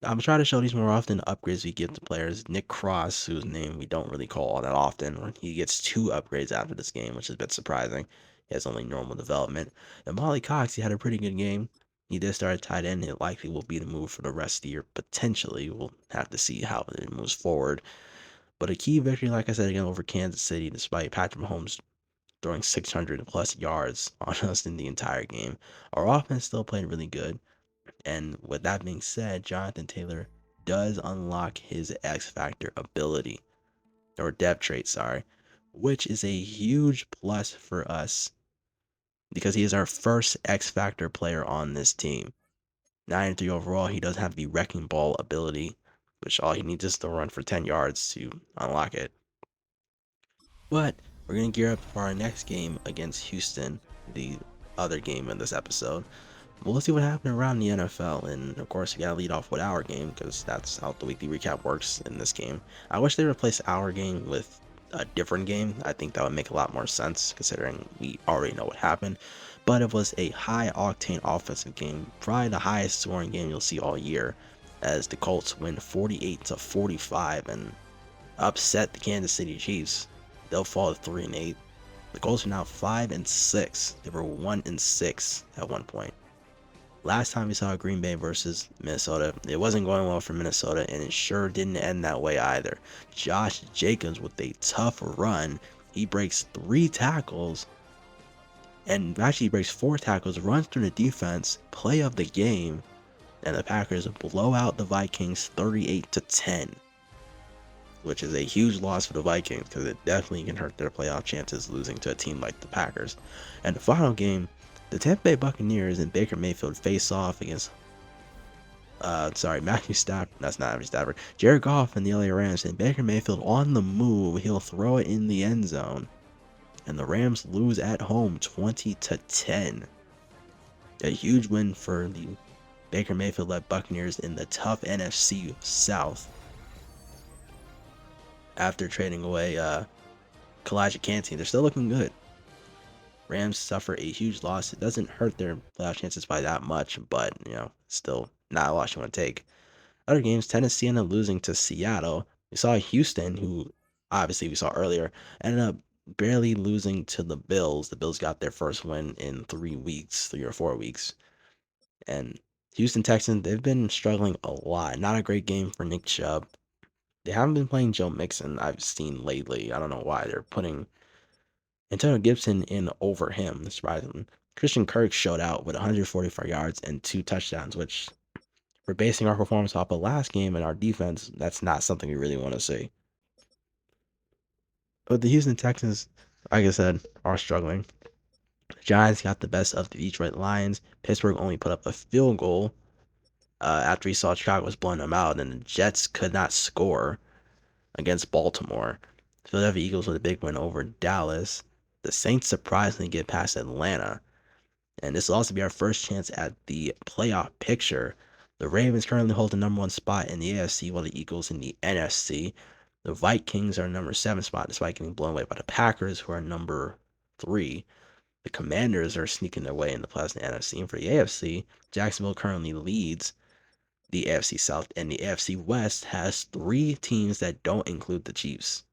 I'm trying to show these more often upgrades we give to players. Nick Cross, whose name we don't really call all that often, he gets 2 upgrades after this game, which is a bit surprising. He has only normal development. And Molly Cox, he had a pretty good game. He did start at tight end. It likely will be the move for the rest of the year. Potentially, we'll have to see how it moves forward. But a key victory, like I said again, over Kansas City, despite Patrick Mahomes throwing 600 plus yards on us in the entire game. Our offense still played really good. And with that being said, Jonathan Taylor does unlock his X Factor ability, or depth trait, sorry, which is a huge plus for us because he is our first X Factor player on this team. 93 overall, he does have the wrecking ball ability, which all he needs is to run for 10 yards to unlock it. But we're going to gear up for our next game against Houston, the other game in this episode. Well, let's see what happened around the NFL, and of course, we gotta lead off with our game because that's how the weekly recap works in this game. I wish they replaced our game with a different game. I think that would make a lot more sense considering we already know what happened. But it was a high octane offensive game, probably the highest scoring game you'll see all year, as the Colts win 48-45 and upset the Kansas City Chiefs. They'll fall to 3-8. The Colts are now 5-6. They were 1-6 at one point. Last time we saw Green Bay versus Minnesota, it wasn't going well for Minnesota, and it sure didn't end that way either. Josh Jacobs with a tough run. He breaks 3 tackles, and actually breaks 4 tackles, runs through the defense, play of the game, and the Packers blow out the Vikings 38-10, which is a huge loss for the Vikings because it definitely can hurt their playoff chances losing to a team like the Packers. And the final game, the Tampa Bay Buccaneers and Baker Mayfield face off against, Matthew Stafford. That's not Matthew Stafford. Jared Goff and the LA Rams, and Baker Mayfield on the move. He'll throw it in the end zone, and the Rams lose at home 20-10. A huge win for the Baker Mayfield-led Buccaneers in the tough NFC South. After trading away Kalijah Kancey, they're still looking good. Rams suffer a huge loss. It doesn't hurt their playoff chances by that much, but, still not a loss you want to take. Other games, Tennessee ended up losing to Seattle. We saw Houston, who obviously we saw earlier, ended up barely losing to the Bills. The Bills got their first win in 3 or 4 weeks. And Houston Texans, they've been struggling a lot. Not a great game for Nick Chubb. They haven't been playing Joe Mixon, I've seen lately. I don't know why. They're putting Antonio Gibson in over him, surprisingly. Christian Kirk showed out with 144 yards and 2 touchdowns, which, for basing our performance off of last game and our defense, that's not something we really want to see. But the Houston Texans, like I said, are struggling. The Giants got the best of the Detroit Lions. Pittsburgh only put up a field goal after he saw Chicago was blowing them out, and the Jets could not score against Baltimore. Philadelphia Eagles with a big win over Dallas. The Saints surprisingly get past Atlanta. And this will also be our first chance at the playoff picture. The Ravens currently hold the number 1 spot in the AFC, while the Eagles in the NFC. The Vikings are number 7 spot, despite getting blown away by the Packers, who are number 3. The Commanders are sneaking their way in the playoffs in the NFC. And for the AFC, Jacksonville currently leads the AFC South, and the AFC West has 3 teams that don't include the Chiefs.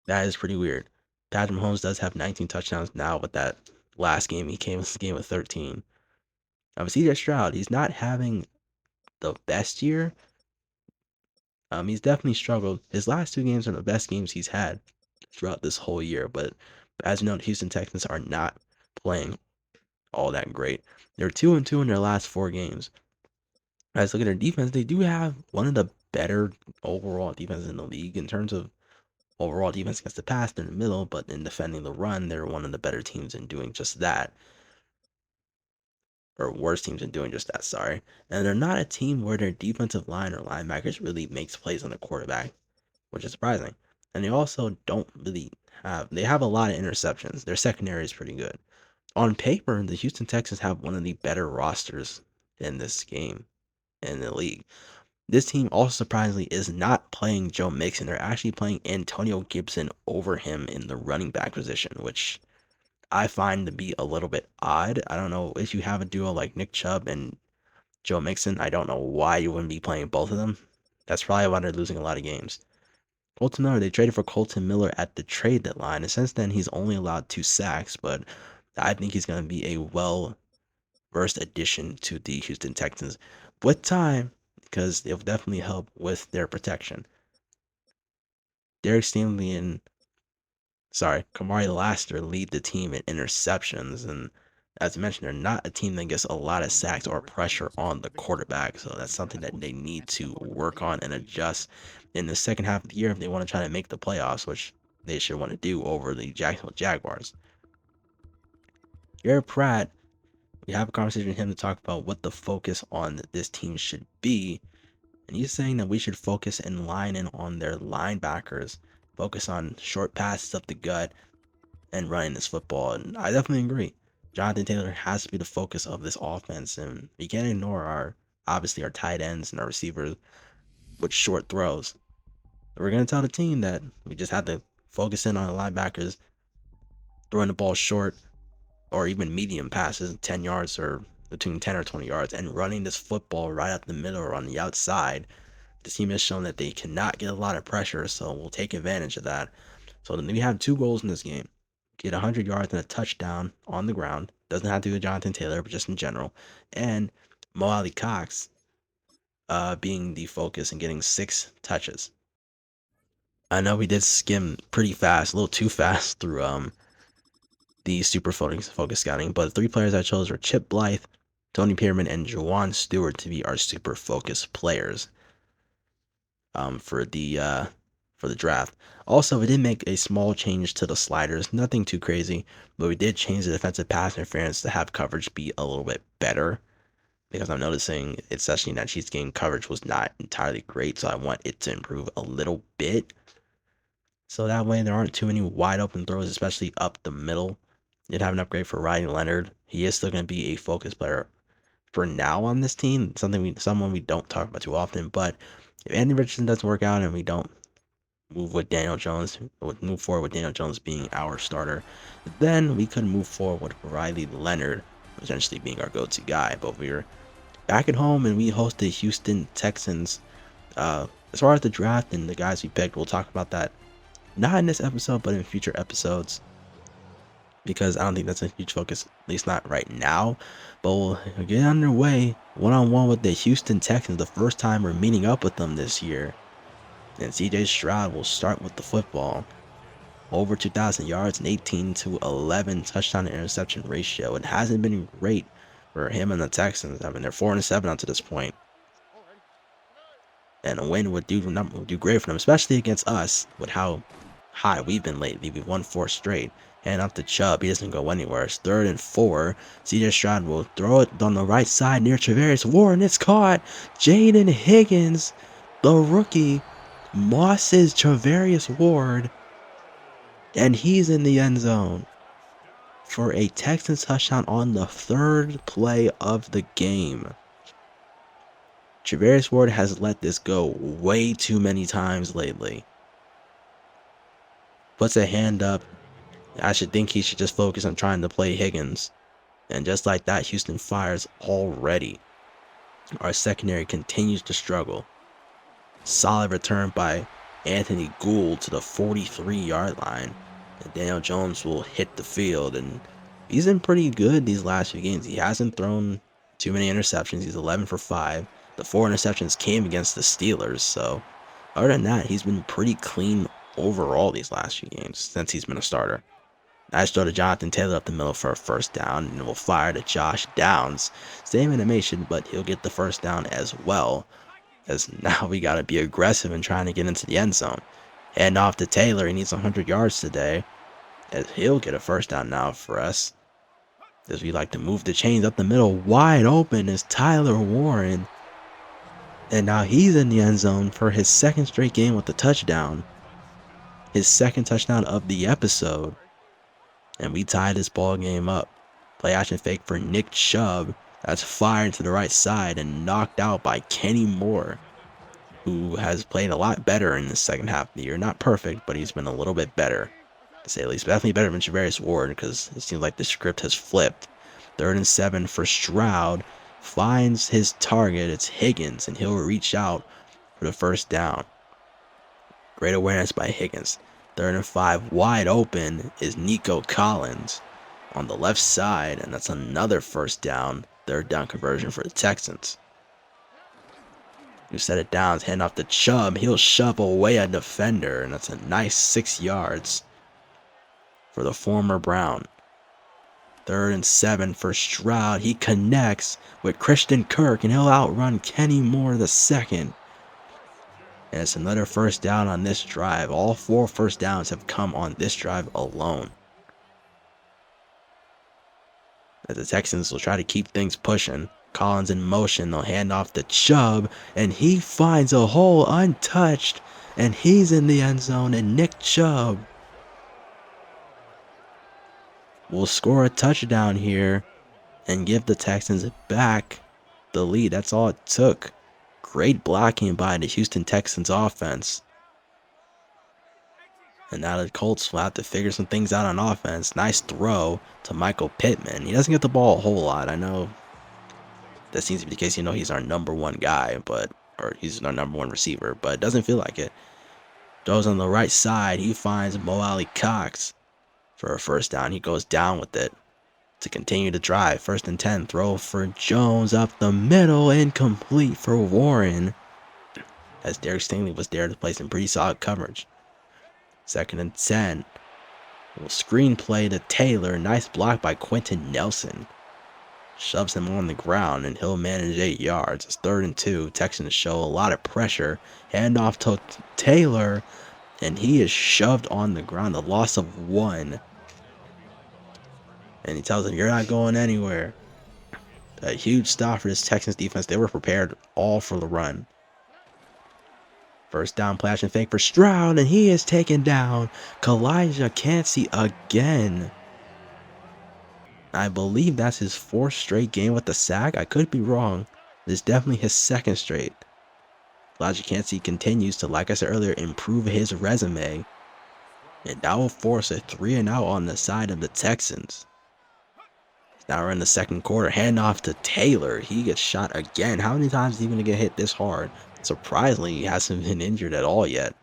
That is pretty weird. Patrick Mahomes does have 19 touchdowns now, but that last game he came in this game with 13. C.J. Stroud, he's not having the best year. He's definitely struggled. His last two games are the best games he's had throughout this whole year. But as you know, the Houston Texans are not playing all that great. They're 2-2 in their last 4 games. As look at their defense, they do have one of the better overall defenses in the league in terms of overall defense against the pass. They're in the middle, but in defending the run, they're one of the better teams in doing just that. Or worst teams in doing just that, sorry. And they're not a team where their defensive line or linebackers really makes plays on the quarterback, which is surprising. And they also don't really they have a lot of interceptions. Their secondary is pretty good. On paper, the Houston Texans have one of the better rosters in this game in the league. This team also surprisingly is not playing Joe Mixon. They're actually playing Antonio Gibson over him in the running back position, which I find to be a little bit odd. I don't know if you have a duo like Nick Chubb and Joe Mixon. I don't know why you wouldn't be playing both of them. That's probably why they're losing a lot of games. Colton Miller, they traded for Colton Miller at the trade deadline, and since then he's only allowed 2 sacks, but I think he's going to be a well-versed addition to the Houston Texans with time, because it'll definitely help with their protection. Derek Stingley and Kamari Laster lead the team in interceptions, and as I mentioned, they're not a team that gets a lot of sacks or pressure on the quarterback, so that's something that they need to work on and adjust in the second half of the year if they want to try to make the playoffs, which they should want to do over the Jacksonville Jaguars. Garrett Pratt, we have a conversation with him to talk about what the focus on this team should be, and he's saying that we should focus and line in on their linebackers, focus on short passes up the gut, and running this football. And I definitely agree. Jonathan Taylor has to be the focus of this offense, and we can't ignore our tight ends and our receivers with short throws. We're gonna tell the team that we just have to focus in on the linebackers, throwing the ball short or even medium passes, 10 yards or between 10 or 20 yards, and running this football right up the middle or on the outside. The team has shown that they cannot get a lot of pressure, so we'll take advantage of that. So then we have 2 goals in this game. Get 100 yards and a touchdown on the ground. Doesn't have to be with Jonathan Taylor, but just in general. And Mo Alie-Cox being the focus and getting 6 touches. I know we did skim pretty fast, a little too fast through the super focus scouting, but the 3 players I chose were Chip Blythe, Tony Pearman, and Juwan Stewart to be our super focus players for the draft. Also, we did make a small change to the sliders, nothing too crazy, but we did change the defensive pass interference to have coverage be a little bit better, because I'm noticing, especially in that Chiefs game, coverage was not entirely great, so I want it to improve a little bit. So that way there aren't too many wide open throws, especially up the middle. You'd have an upgrade for Riley Leonard. He is still going to be a focus player for now on this team, someone we don't talk about too often, but if Andy Richardson doesn't work out and we don't move forward with Daniel Jones being our starter, then we could move forward with Riley Leonard essentially being our go-to guy. But we're back at home and we host the Houston Texans. As far as the draft and the guys we picked, we'll talk about that not in this episode, but in future episodes, because I don't think that's a huge focus, at least not right now. But we'll get underway one-on-one with the Houston Texans, the first time we're meeting up with them this year. And C.J. Stroud will start with the football. Over 2,000 yards and 18-11 touchdown to interception ratio. It hasn't been great for him and the Texans. I mean, they're 4-7 up to this point. And a win would do great for them, especially against us with how high we've been lately. We've won 4 straight. And up to Chubb, he doesn't go anywhere. It's 3rd and 4. C.J. Stroud will throw it on the right side near Travarius Ward, and it's caught. Jaden Higgins, the rookie, mosses Travarius Ward, and he's in the end zone for a Texans touchdown on the 3rd play of the game. Travarius Ward has let this go way too many times lately. Puts a hand up. I should think he should just focus on trying to play Higgins. And just like that, Houston fires already. Our secondary continues to struggle. Solid return by Anthony Gould to the 43-yard line. And Daniel Jones will hit the field. And he's been pretty good these last few games. He hasn't thrown Too many interceptions. He's 11 for 5. The 4 interceptions came against the Steelers. So other than that, he's been pretty clean overall these last few games since he's been a starter. Nice throw to Jonathan Taylor up the middle for a first down, and we'll fire to Josh Downs. Same animation, but he'll get the first down as well, as now we got to be aggressive in trying to get into the end zone. Hand off to Taylor. He needs 100 yards today, as he'll get a first down now for us, as we like to move the chains up the middle. Wide open is Tyler Warren, and now he's in the end zone for his second straight game with a touchdown, his second touchdown of the episode. And we tied this ball game up. Play action fake for Nick Chubb. That's fired to the right side and knocked out by Kenny Moore, who has played a lot better in the second half of the year. Not perfect, but he's been a little bit better, to say at least. Definitely better than Javarius Ward, because it seems like the script has flipped. 3rd and 7 for Stroud. Finds his target. It's Higgins, and he'll reach out for the first down. Great awareness by Higgins. 3rd and 5, wide open is Nico Collins on the left side, and that's another first down. 3rd down conversion for the Texans. You set it down, hand off to Chubb. He'll shove away a defender, and that's a nice 6 yards for the former Brown. 3rd and 7 for Stroud. He connects with Christian Kirk, and he'll outrun Kenny Moore II. And it's another first down on this drive. All 4 first downs have come on this drive alone. As the Texans will try to keep things pushing. Collins in motion. They'll hand off to Chubb, and he finds a hole untouched, and he's in the end zone, and Nick Chubb will score a touchdown here and give the Texans back the lead. That's all it took. Great blocking by the Houston Texans offense. And now the Colts will have to figure some things out on offense. Nice throw to Michael Pittman. He doesn't get the ball a whole lot. I know that seems to be the case. You know, he's our number 1 guy, or he's our number 1 receiver, but it doesn't feel like it. Throws on the right side. He finds Mo Alley Cox for a first down. He goes down with it to continue to drive. 1st and 10, throw for Jones up the middle, incomplete for Warren, as Derek Stingley was there to play some pretty solid coverage. 2nd and 10, little screen play to Taylor. Nice block by Quentin Nelson. Shoves him on the ground, and he'll manage 8 yards. It's 3rd and 2. Texans show a lot of pressure. Hand off to Taylor, and he is shoved on the ground. A loss of 1. And he tells him, "You're not going anywhere." A huge stop for this Texans defense. They were prepared all for the run. First down, play action fake for Stroud, and he is taken down. Kalijah Cansey again. I believe that's his 4th straight game with the sack. I could be wrong. It's definitely his 2nd straight. Kalijah Cansey continues to, like I said earlier, improve his resume. And that will force a 3-and-out on the side of the Texans. Now we're in the second quarter. Handoff to Taylor. He gets shot again. How many times is he going to get hit this hard? Surprisingly, he hasn't been injured at all yet.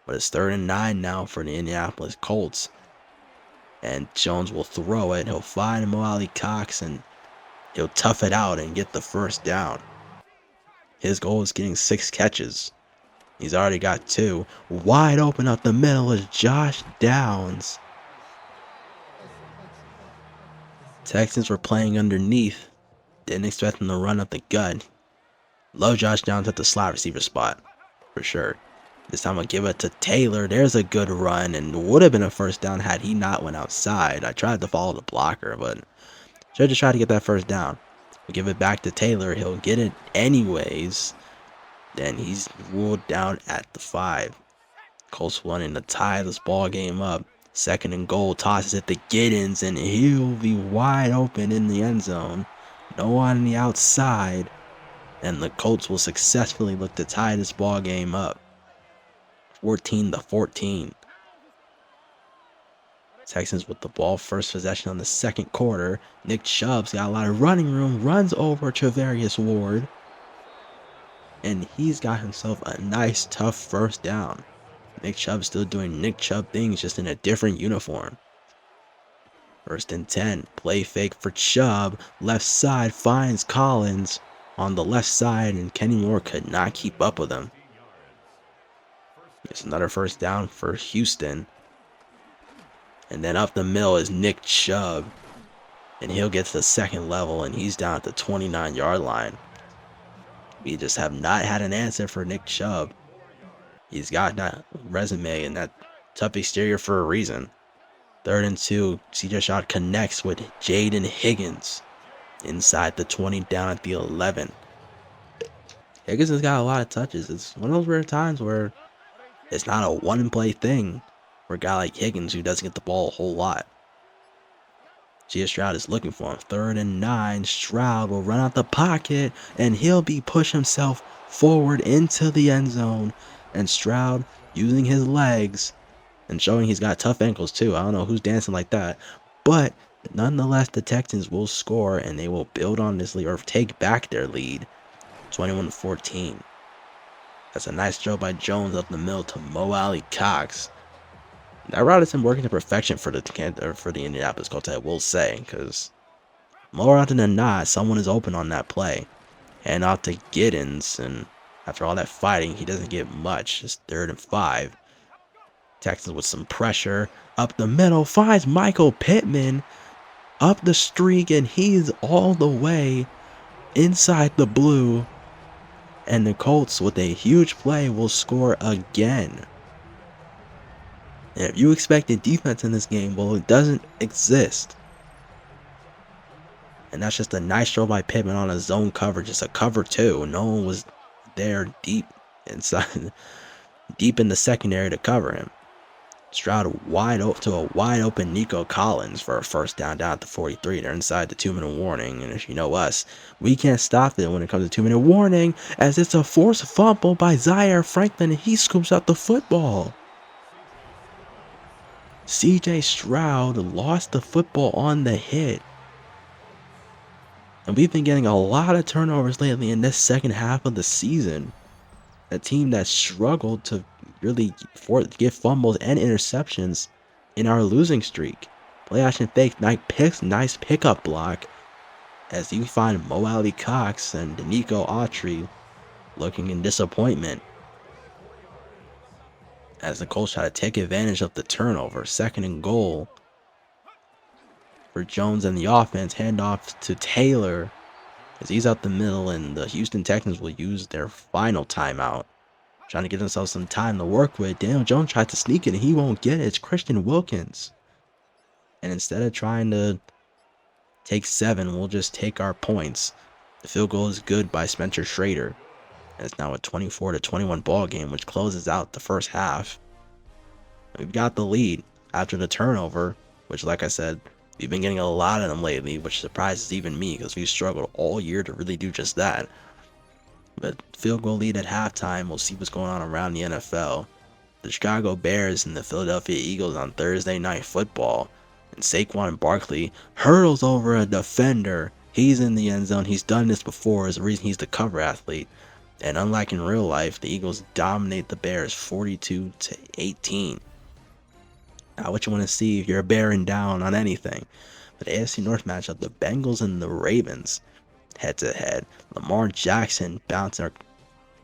But it's 3rd and 9 now for the Indianapolis Colts. And Jones will throw it. He'll find Mo Alley Cox, and he'll tough it out and get the first down. His goal is getting 6 catches. He's already got 2. Wide open up the middle is Josh Downs. Texans were playing underneath. Didn't expect him to run up the gut. Love Josh Downs at the slot receiver spot, for sure. This time I'll give it to Taylor. There's a good run, and would have been a first down had he not went outside. I tried to follow the blocker, but should have just tried to get that first down. We'll give it back to Taylor. He'll get it anyways. Then he's ruled down at the 5. Colts wanting to tie this ball game up. 2nd and goal, tosses it to Giddens, and he'll be wide open in the end zone. No one on the outside, and the Colts will successfully look to tie this ball game up. 14-14. Texans with the ball, first possession on the second quarter. Nick Chubb's got a lot of running room, runs over Javarius Ward, and he's got himself a nice, tough first down. Nick Chubb still doing Nick Chubb things, just in a different uniform. First and 10. Play fake for Chubb. Left side finds Collins on the left side, and Kenny Moore could not keep up with him. It's another first down for Houston. And then up the middle is Nick Chubb. And he'll get to the second level, and he's down at the 29-yard line. We just have not had an answer for Nick Chubb. He's got that resume and that tough exterior for a reason. 3rd and 2, C.J. Stroud connects with Jaden Higgins inside the 20, down at the 11. Higgins has got a lot of touches. It's one of those rare times where it's not a one-play thing for a guy like Higgins who doesn't get the ball a whole lot. C.J. Stroud is looking for him. 3rd and 9, Stroud will run out the pocket, and he'll be pushed himself forward into the end zone. And Stroud, using his legs and showing he's got tough ankles too. I don't know who's dancing like that. But nonetheless, the Texans will score, and they will build on this lead or take back their lead 21-14. That's a nice throw by Jones up the middle to Mo Alley Cox. That route has been working to perfection for the Indianapolis Colts, I will say, because more often than not, someone is open on that play. Hand off to Giddens, and after all that fighting, he doesn't get much. It's 3rd and 5. Texans with some pressure. Up the middle, finds Michael Pittman. Up the streak, and he's all the way inside the blue. And the Colts, with a huge play, will score again. And if you expected defense in this game, well, it doesn't exist. And that's just a nice throw by Pittman on a zone cover, just a cover 2. No one was there deep inside, deep in the secondary to cover him. Stroud wide open to a wide open Nico Collins for a first down at the 43. They're inside the 2-minute warning, and if you know us, we can't stop it when it comes to 2-minute warning, as it's a forced fumble by Zaire Franklin, and he scoops out the football. C.J. Stroud lost the football on the hit. And we've been getting a lot of turnovers lately in this second half of the season. A team that struggled to really get fumbles and interceptions in our losing streak. Play action fake, nice pickup block, as you find Mo Alley Cox and Nico Autry looking in disappointment, as the Colts try to take advantage of the turnover. 2nd and goal for Jones and the offense. Handoff to Taylor as he's out the middle, and the Houston Texans will use their final timeout, trying to get themselves some time to work with. Daniel Jones tried to sneak it, and he won't get it. It's Christian Wilkins. And instead of trying to take 7, we'll just take our points. The field goal is good by Spencer Schrader. And it's now a 24-21 ball game, which closes out the first half. We've got the lead after the turnover, which, like I said, we've been getting a lot of them lately, which surprises even me because we've struggled all year to really do just that. But field goal lead at halftime. We'll see what's going on around the NFL. The Chicago Bears and the Philadelphia Eagles on Thursday Night Football. And Saquon Barkley hurdles over a defender. He's in the end zone. He's done this before. Is the reason he's the cover athlete. And unlike in real life, the Eagles dominate the Bears 42-18. Now, what you want to see if you're bearing down on anything. But the AFC North matchup, the Bengals and the Ravens head to head. Lamar Jackson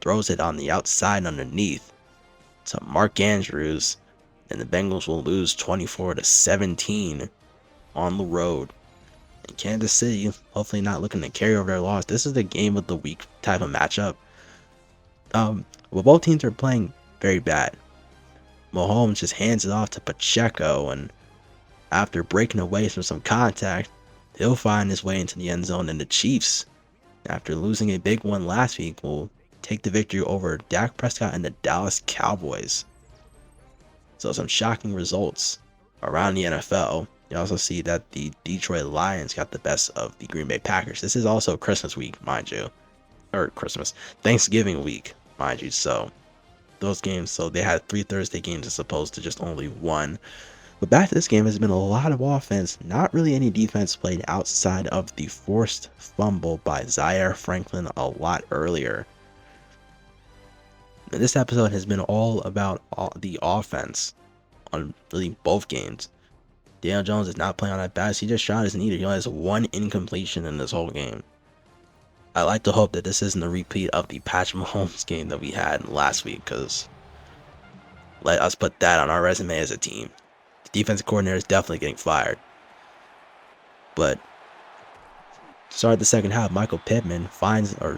throws it on the outside underneath to Mark Andrews, and the Bengals will lose 24-17 on the road. And Kansas City, hopefully not looking to carry over their loss. This is the game of the week type of matchup. Well, both teams are playing very bad. Mahomes just hands it off to Pacheco, and after breaking away from some contact, he'll find his way into the end zone, and the Chiefs, after losing a big one last week, will take the victory over Dak Prescott and the Dallas Cowboys. So some shocking results around the NFL. You also see that the Detroit Lions got the best of the Green Bay Packers. This is also Christmas week, mind you. Or Thanksgiving week, mind you. So those games, so they had 3 Thursday games as opposed to just only 1. But back to this game, has been a lot of offense, not really any defense played outside of the forced fumble by Zaire Franklin a lot earlier. And this episode has been all about the offense on really both games. Daniel Jones is not playing on that bad. C.J. Stroud isn't either. He only has one incompletion in this whole game. I like to hope that this isn't a repeat of the Patrick Mahomes game that we had last week, because let us put that on our resume as a team. The defensive coordinator is definitely getting fired. But to start the second half, Michael Pittman finds, oh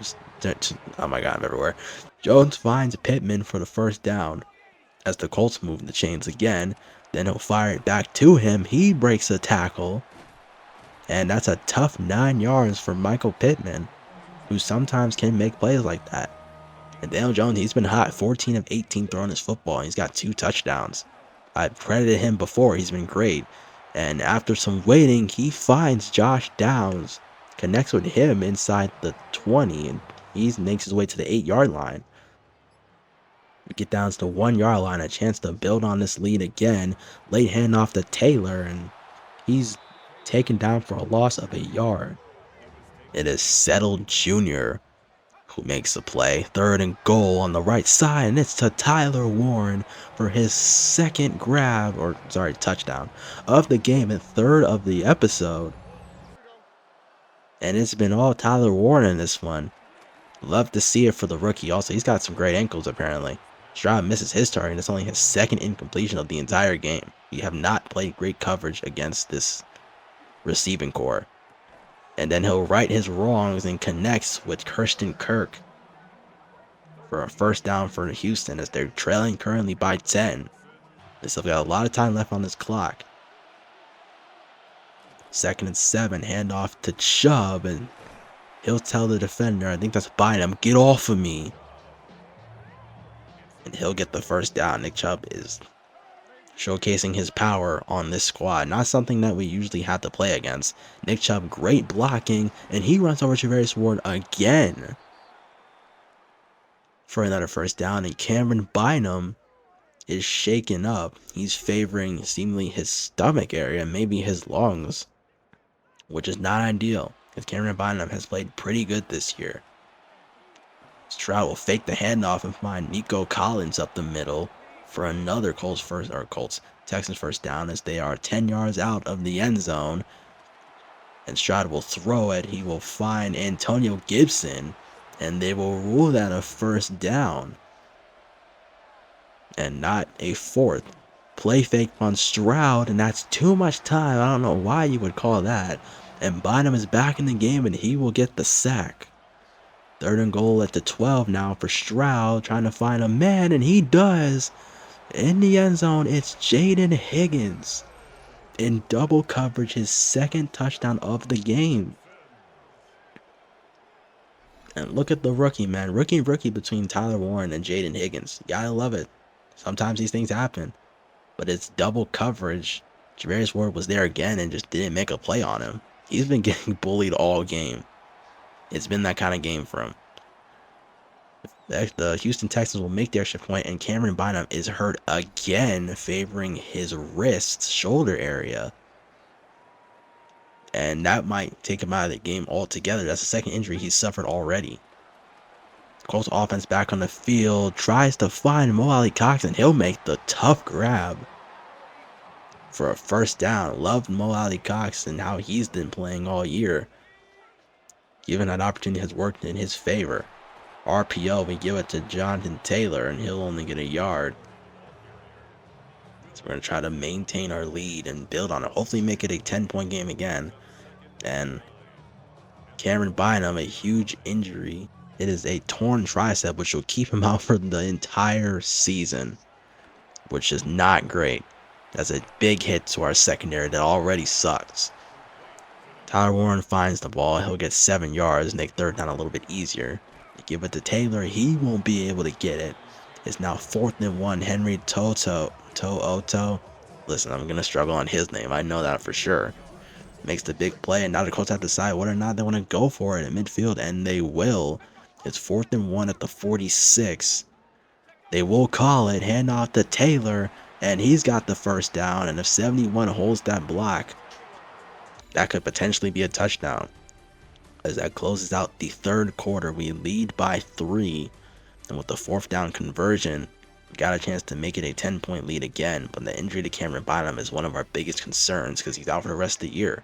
my god, I'm everywhere. Jones finds Pittman for the first down as the Colts move the chains again. Then he'll fire it back to him. He breaks a tackle. And that's a tough 9 yards for Michael Pittman, who sometimes can make plays like that. And Daniel Jones, he's been hot. 14 of 18 throwing his football, and he's got 2 touchdowns. I've credited him before. He's been great. And after some waiting, he finds Josh Downs, connects with him inside the 20, and he makes his way to the 8-yard line. We get down to the 1-yard line, a chance to build on this lead again. Late handoff to Taylor, and he's taken down for a loss of a yard. It is Settled Jr. who makes the play. 3rd and goal on the right side, and it's to Tyler Warren for his touchdown of the game and 3rd of the episode. And it's been all Tyler Warren in this one. Love to see it for the rookie. Also, he's got some great ankles apparently. Stroud misses his target, and it's only his 2nd incompletion of the entire game. We have not played great coverage against this receiving core. And then he'll right his wrongs and connects with Kirsten Kirk for a first down for Houston as they're trailing currently by 10. They still got a lot of time left on this clock. 2nd and 7, handoff to Chubb, and he'll tell the defender, I think that's Bynum, get off of me. And he'll get the first down. Nick Chubb is showcasing his power on this squad. Not something that we usually have to play against. Nick Chubb, great blocking, and he runs over Travaris Ward again for another first down. And Cameron Bynum is shaken up. He's favoring seemingly his stomach area, maybe his lungs, which is not ideal because Cameron Bynum has played pretty good this year. Stroud will fake the handoff and find Nico Collins up the middle for another Texans first down as they are 10 yards out of the end zone. And Stroud will throw it. He will find Antonio Gibson, and they will rule that a first down and not a 4th. Play fake on Stroud, and that's too much time. I don't know why you would call that. And Bynum is back in the game, and he will get the sack. 3rd and goal at the 12 now for Stroud, trying to find a man, and he does. In the end zone, it's Jaden Higgins in double coverage, his 2nd touchdown of the game. And look at the rookie, man. Rookie between Tyler Warren and Jaden Higgins. You gotta love it. Sometimes these things happen, but it's double coverage. Travaris Ward was there again and just didn't make a play on him. He's been getting bullied all game. It's been that kind of game for him. The Houston Texans will make their extra point, and Cameron Bynum is hurt again, favoring his shoulder area. And that might take him out of the game altogether. That's the 2nd injury he's suffered already. Colts offense back on the field, tries to find Mo Alley-Cox, and he'll make the tough grab for a first down. Loved Mo Alley-Cox and how he's been playing all year. Given that opportunity has worked in his favor. RPO, we give it to Jonathan Taylor, and he'll only get a yard. So we're going to try to maintain our lead and build on it. Hopefully make it a 10-point game again. And Cameron Bynum, a huge injury. It is a torn tricep, which will keep him out for the entire season, which is not great. That's a big hit to our secondary that already sucks. Tyler Warren finds the ball. He'll get 7 yards, make 3rd down a little bit easier. Give it to Taylor. He won't be able to get it. It's now 4th and 1. Henry To'oto. Listen, I'm going to struggle on his name. I know that for sure. Makes the big play, and now the Colts have to decide whether or not they want to go for it in midfield, and they will. It's 4th and 1 at the 46. They will call it. Handoff to Taylor, and he's got the first down. And if 71 holds that block, that could potentially be a touchdown. As that closes out the 3rd quarter, we lead by 3. And with the 4th down conversion, got a chance to make it a 10-point lead again, but the injury to Cameron Bynum is one of our biggest concerns because he's out for the rest of the year.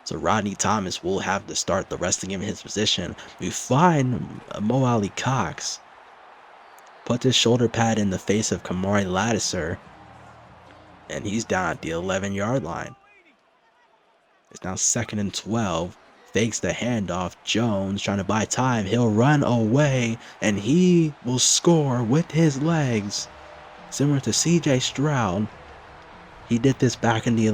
So Rodney Thomas will have to start the rest of the game in his position. We find Mo Alley Cox puts his shoulder pad in the face of Kamari Lattiser, and he's down at the 11-yard line. It's now 2nd and 12. Fakes the handoff. Jones trying to buy time. He'll run away, and he will score with his legs. Similar to C.J. Stroud. He did this back in the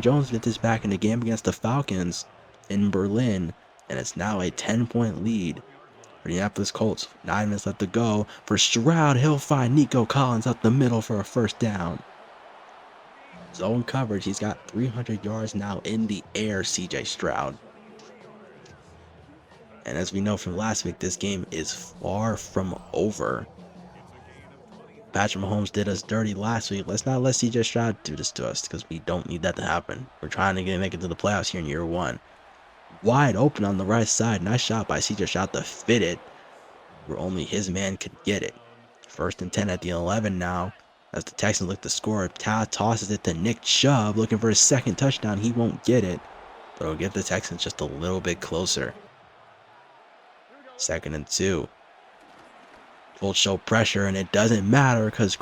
Jones did this back in the game against the Falcons in Berlin, and it's now a 10-point lead for the Indianapolis Colts. 9 minutes left to go. For Stroud, he'll find Nico Collins up the middle for a first down. Zone coverage, he's got 300 yards now in the air, C.J. Stroud. And as we know from last week, this game is far from over. Patrick Mahomes did us dirty last week. Let's not let C.J. Stroud do this to us because we don't need that to happen. We're trying to make it to the playoffs here in year 1. Wide open on the right side. Nice shot by C.J. Stroud to fit it where only his man could get it. 1st and 10 at the 11 now. As the Texans look to score, tosses it to Nick Chubb looking for his 2nd touchdown. He won't get it, but it'll get the Texans just a little bit closer. 2nd and 2. Full show pressure, and it doesn't matter because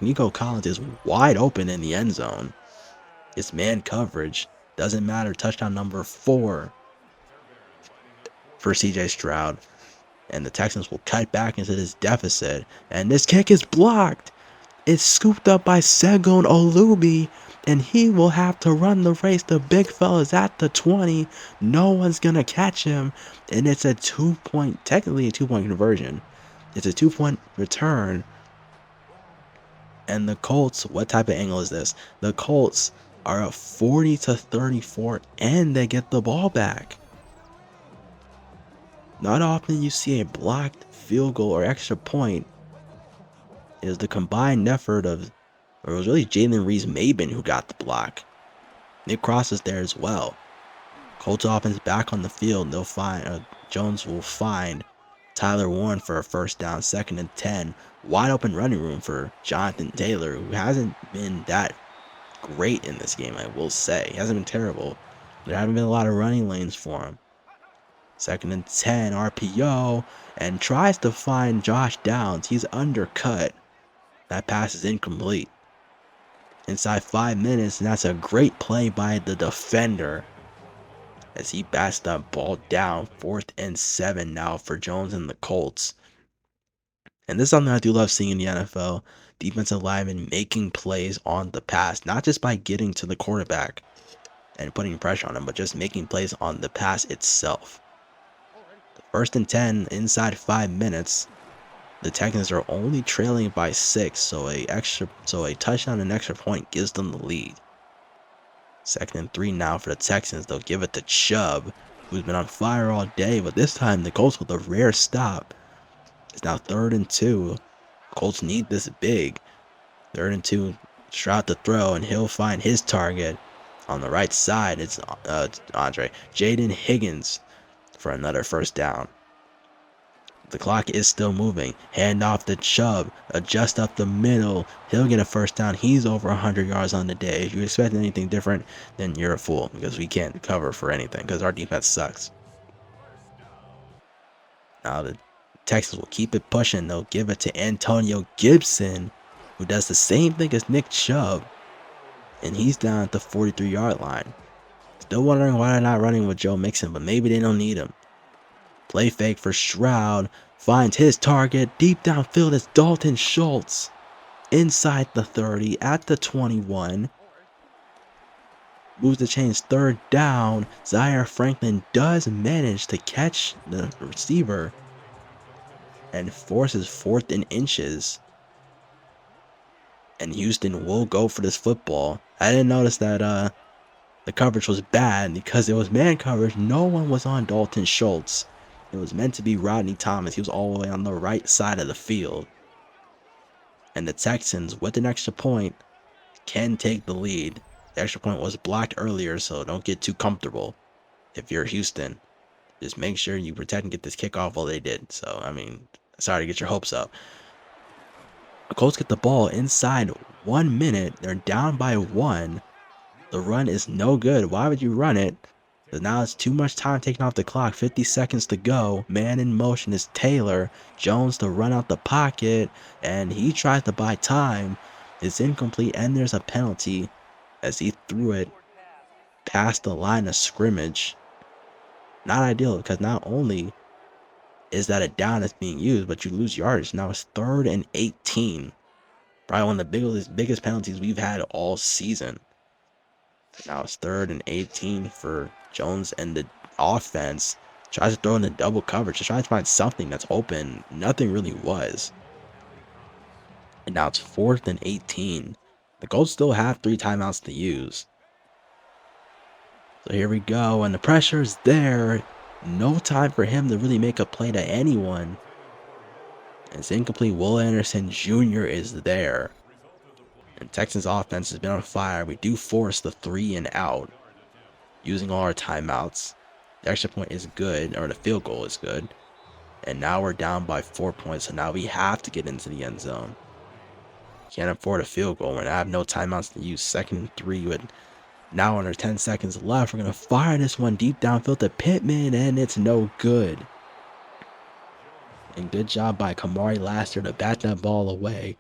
Nico Collins is wide open in the end zone. It's man coverage. Doesn't matter. Touchdown number 4 for C.J. Stroud. And the Texans will cut back into this deficit. And this kick is blocked. It's scooped up by Segun Olubi, and he will have to run the race. The big fella's at the 20. No one's going to catch him. And it's a technically a 2-point conversion. It's a 2-point return. And the Colts, what type of angle is this? The Colts are up 40-34, and they get the ball back. Not often you see a blocked field goal or extra point. It was the combined effort of, or it was really Jalen Reeves-Maybin who got the block. Nick Cross is there as well. Colts offense back on the field. They'll find Jones will find Tyler Warren for a first down. 2nd and 10. Wide open running room for Jonathan Taylor, who hasn't been that great in this game, I will say. He hasn't been terrible. There haven't been a lot of running lanes for him. 2nd and 10. RPO, and tries to find Josh Downs. He's undercut. That pass is incomplete. Inside 5 minutes, and that's a great play by the defender as he bats that ball down. 4th and 7 now for Jones and the Colts. And this is something I do love seeing in the NFL. Defensive linemen making plays on the pass, not just by getting to the quarterback and putting pressure on him, but just making plays on the pass itself. 1st and 10 inside 5 minutes. The Texans are only trailing by 6, so a touchdown and extra point gives them the lead. 2nd and 3 now for the Texans. They'll give it to Chubb, who's been on fire all day, but this time the Colts with a rare stop. It's now 3rd and 2. Colts need this big. 3rd and 2. Stroud to throw, and he'll find his target on the right side. It's Jaden Higgins for another first down. The clock is still moving. Hand off to Chubb. Adjust up the middle. He'll get a first down. He's over 100 yards on the day. If you expect anything different, then you're a fool because we can't cover for anything because our defense sucks. Now the Texans will keep it pushing. They'll give it to Antonio Gibson, who does the same thing as Nick Chubb. And he's down at the 43-yard line. Still wondering why they're not running with Joe Mixon, but maybe they don't need him. Play fake for Stroud. Finds his target. Deep downfield is Dalton Schultz. Inside the 30 at the 21. Moves the chains 3rd down. Zaire Franklin does manage to catch the receiver and forces 4th and inches. And Houston will go for this football. I didn't notice that the coverage was bad because it was man coverage. No one was on Dalton Schultz. It was meant to be Rodney Thomas. He was all the way on the right side of the field. And the Texans, with an extra point, can take the lead. The extra point was blocked earlier, so don't get too comfortable. If you're Houston, just make sure you protect and get this kickoff while they did. So, I mean, sorry to get your hopes up. The Colts get the ball inside 1 minute. They're down by 1. The run is no good. Why would you run it? But now it's too much time taken off the clock. 50 seconds to go. Man in motion is Taylor. Jones to run out the pocket, and he tries to buy time. It's incomplete, and there's a penalty as he threw it past the line of scrimmage. Not ideal, because not only is that a down that's being used, but you lose yardage. Now it's 3rd and 18. Probably one of the biggest penalties we've had all season. Now it's 3rd and 18 for Jones, and the offense tries to throw in the double coverage to try to find something that's open. Nothing really was. And now it's 4th and 18. The Colts still have 3 timeouts to use. So here we go, and the pressure is there. No time for him to really make a play to anyone. It's incomplete. Will Anderson Jr. is there. And Texans offense has been on fire. We do force the 3 and out using all our timeouts. The extra point is good, or the field goal is good. And now we're down by 4 points, so now we have to get into the end zone. Can't afford a field goal when I have no timeouts to use. 2nd and 3 with now under 10 seconds left. We're going to fire this one deep downfield to Pittman, and it's no good. And good job by Kamari Laster to bat that ball away.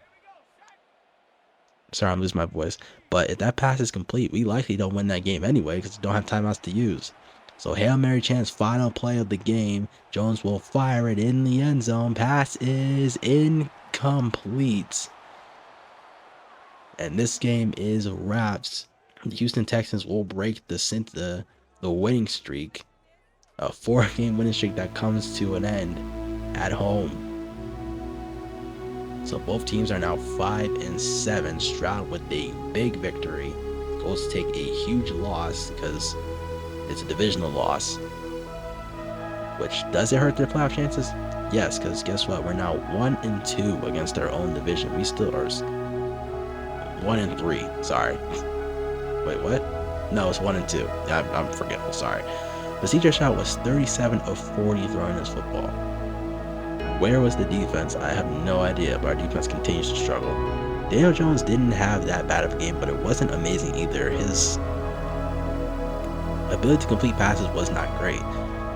Sorry, I'm losing my voice. But if that pass is complete, we likely don't win that game anyway because we don't have timeouts to use. So Hail Mary chance, final play of the game. Jones will fire it in the end zone. Pass is incomplete. And this game is wraps. The Houston Texans will break the winning streak. A 4-game winning streak that comes to an end at home. So both teams are now 5-7. Stroud with a big victory. Colts take a huge loss because it's a divisional loss. Which, does it hurt their playoff chances? Yes, because guess what? We're now 1-2 against our own division. We still are 1-3. Sorry. Wait, what? No, it's 1-2. I'm forgetful. Sorry. But C.J. Stroud was 37 of 40 throwing this football. Where was the defense? I have no idea, but our defense continues to struggle. Daniel Jones didn't have that bad of a game, but it wasn't amazing either. His ability to complete passes was not great.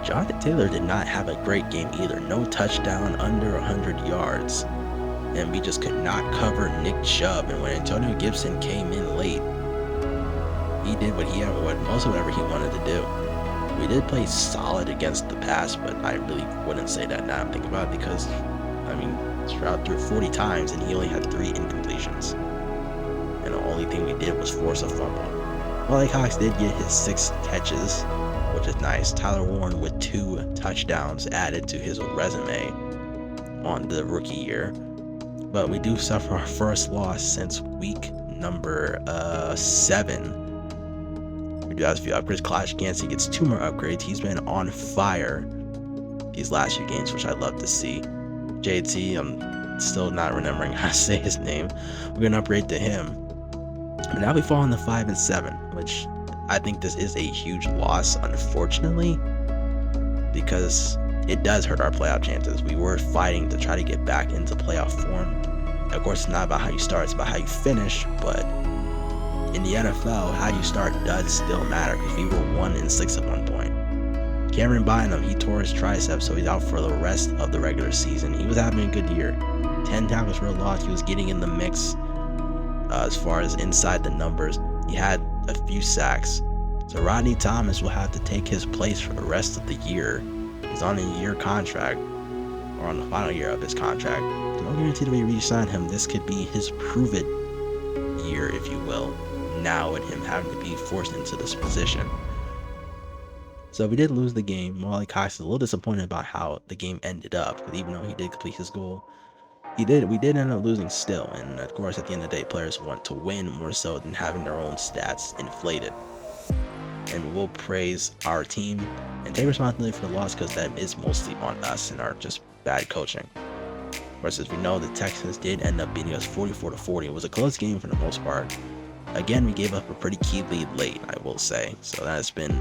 Jonathan Taylor did not have a great game either. No touchdown, under 100 yards. And we just could not cover Nick Chubb. And when Antonio Gibson came in late, he did most of whatever he wanted to do. We did play solid against the pass, but I really wouldn't say that now I'm thinking about it because, I mean, Stroud threw 40 times and he only had 3 incompletions. And the only thing we did was force a fumble. Wally Cox did get his 6 catches, which is nice. Tyler Warren with 2 touchdowns added to his resume on the rookie year. But we do suffer our first loss since week number 7. We do have a few upgrades. Clash Gansey gets 2 more upgrades. He's been on fire these last few games, which I love to see. JT, I'm still not remembering how to say his name. We're going to upgrade to him. But now we fall into 5-7, which I think this is a huge loss, unfortunately, because it does hurt our playoff chances. We were fighting to try to get back into playoff form. Of course, it's not about how you start, it's about how you finish, but in the NFL, how you start does still matter because we were 1-6 at one point. Cameron Bynum, he tore his tricep, so he's out for the rest of the regular season. He was having a good year. 10 tackles for a loss. He was getting in the mix as far as inside the numbers. He had a few sacks. So Rodney Thomas will have to take his place for the rest of the year. He's on a year contract, or on the final year of his contract. No guarantee that we re-sign him. This could be his prove-it year, if you will. Now with him having to be forced into this position. So we did lose the game. Wally Cox is a little disappointed about how the game ended up, because even though he did complete his goal, we did end up losing still. And of course, at the end of the day, players want to win more so than having their own stats inflated. And we will praise our team and take responsibility for the loss because that is mostly on us and our just bad coaching. Versus we know the Texans did end up beating us 44-40. It was a close game for the most part. Again, we gave up a pretty key lead late, I will say. So that has been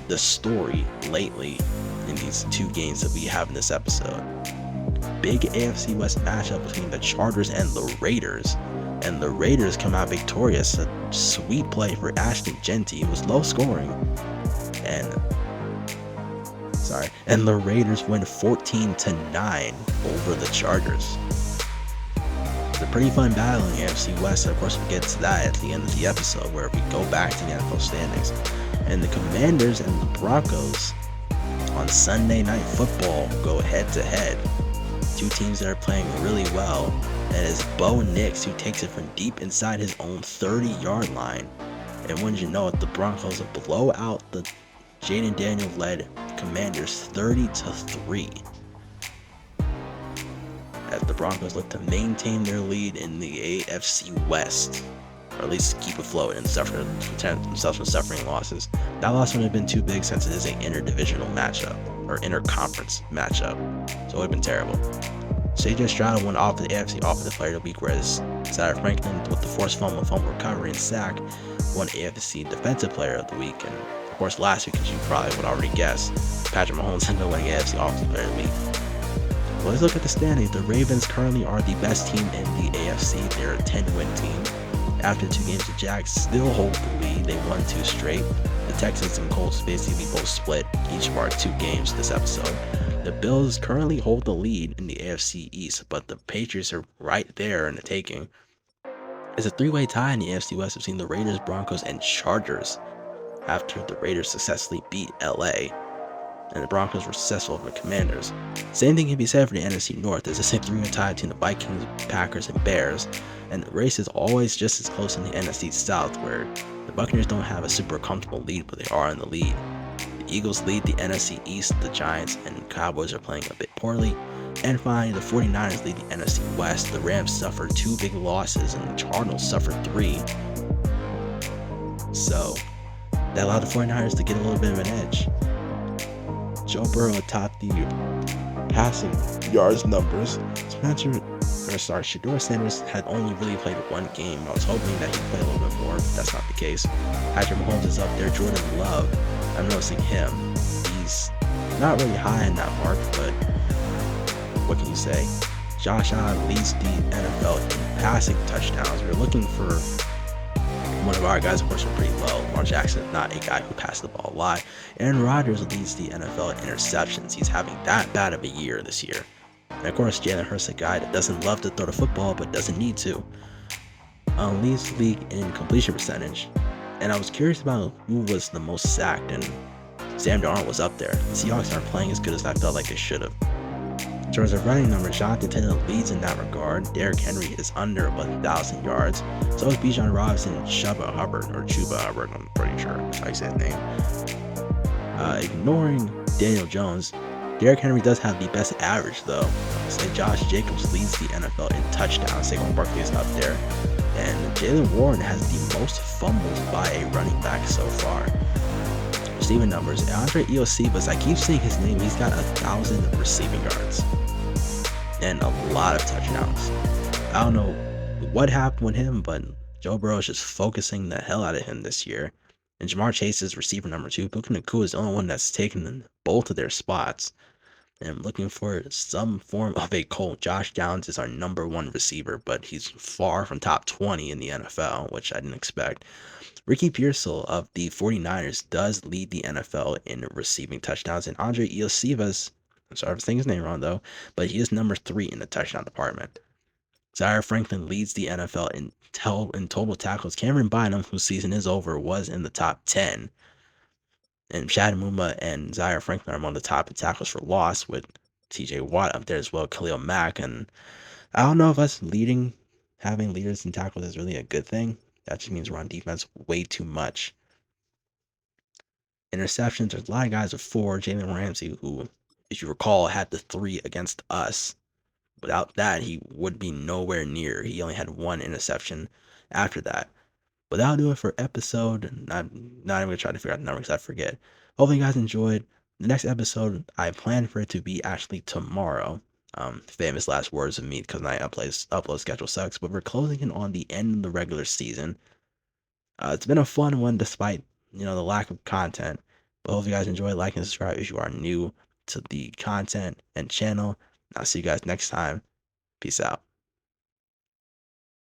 the story lately in these 2 games that we have in this episode. big AFC West matchup between the Chargers and the Raiders. And the Raiders come out victorious. A sweet play for Ashton Genty. It was low scoring. And the Raiders win 14-9 over the Chargers. It's a pretty fun battle in the AFC West. Of course, we'll get to that at the end of the episode where we go back to the NFL standings. And the Commanders and the Broncos on Sunday Night Football go head to head. Two teams that are playing really well. And it's Bo Nix who takes it from deep inside his own 30-yard line. And wouldn't you know it, the Broncos blow out the Jaden Daniels-led Commanders 30-3. As the Broncos look to maintain their lead in the AFC West, or at least keep afloat and protect themselves from suffering losses. That loss wouldn't have been too big since it is an interdivisional matchup, or interconference matchup, so it would have been terrible. C.J. Stroud won off the AFC Offensive Player of the Week, whereas Zaire Franklin, with the forced fumble recovery and sack, won AFC Defensive Player of the Week. And of course, last week, as you probably would already guess, Patrick Mahomes ended up winning AFC Offensive Player of the Week. Well, let's look at the standings. The Ravens currently are the best team in the AFC. They're a 10-win team. After 2 games, the Jags still hold the lead. They won 2 straight. The Texans and Colts basically both split each of our 2 games this episode. The Bills currently hold the lead in the AFC East, but the Patriots are right there in the taking. It's a 3-way tie in the AFC West between the Raiders, Broncos, and Chargers after the Raiders successfully beat LA and the Broncos were successful over the Commanders. Same thing can be said for the NFC North. It's the same 3-way tie between the Vikings, Packers, and Bears, and the race is always just as close in the NFC South, where the Buccaneers don't have a super comfortable lead, but they are in the lead. The Eagles lead the NFC East, the Giants and Cowboys are playing a bit poorly. And finally, the 49ers lead the NFC West. The Rams suffered 2 big losses and the Cardinals suffered 3. So, that allowed the 49ers to get a little bit of an edge. Joe Burrow topped the passing yards numbers. Shedeur Sanders had only really played 1 game. I was hoping that he'd play a little bit more, but that's not the case. Patrick Mahomes is up there. Jordan Love, I'm noticing him. He's not really high in that mark, but what can you say? Josh Allen leads the NFL in passing touchdowns. We're looking for one of our guys, of course, are pretty low. Lamar Jackson is not a guy who passed the ball a lot. Aaron Rodgers leads the NFL in interceptions. He's having that bad of a year this year. And of course, Jalen Hurts, a guy that doesn't love to throw the football, but doesn't need to. Leads the league in completion percentage. And I was curious about who was the most sacked, and Sam Darnold was up there. The Seahawks aren't playing as good as I felt like they should have. In terms of running numbers, Jonathan Taylor leads in that regard. Derrick Henry is under 1,000 yards. So is Bijan Robinson and Chuba Hubbard, I'm pretty sure that's how you say his name. Ignoring Daniel Jones, Derrick Henry does have the best average, though. So Josh Jacobs leads the NFL in touchdowns. Saquon Barkley is up there. And Jaylen Warren has the most fumbles by a running back so far. Receiving numbers, Andre Iosivas, I keep saying his name, he's got 1,000 receiving yards and a lot of touchdowns. I don't know what happened with him, but Joe Burrow is just focusing the hell out of him this year. And Jamar Chase is receiver number 2. Puka Nacua is the only one that's taken both of their spots. And I'm looking for some form of a Colt. Josh Downs is our number 1 receiver, but he's far from top 20 in the NFL, which I didn't expect. Ricky Pearsall of the 49ers does lead the NFL in receiving touchdowns, and Andre Iosivas, I'm sorry if I'm saying his name wrong though, but he is number 3 in the touchdown department. Zaire Franklin leads the NFL in total tackles. Cameron Bynum, whose season is over, was in the top 10. And Chad Muma and Zaire Franklin are among the top in tackles for loss, with TJ Watt up there as well, Khalil Mack. And I don't know if us having leaders in tackles is really a good thing. That just means we're on defense way too much. Interceptions, there's a lot of guys with 4. Jalen Ramsey, who, if you recall, had the 3 against us. Without that, he would be nowhere near. He only had 1 interception after that. But that'll do it for episode. I'm not even going to try to figure out the number because I forget. Hopefully you guys enjoyed. The next episode, I plan for it to be actually tomorrow. Famous last words of me because my upload schedule sucks. But we're closing in on the end of the regular season. It's been a fun one despite, the lack of content. But hope you guys enjoy. Like and subscribe if you are new to the content and channel. I'll see you guys next time. Peace out.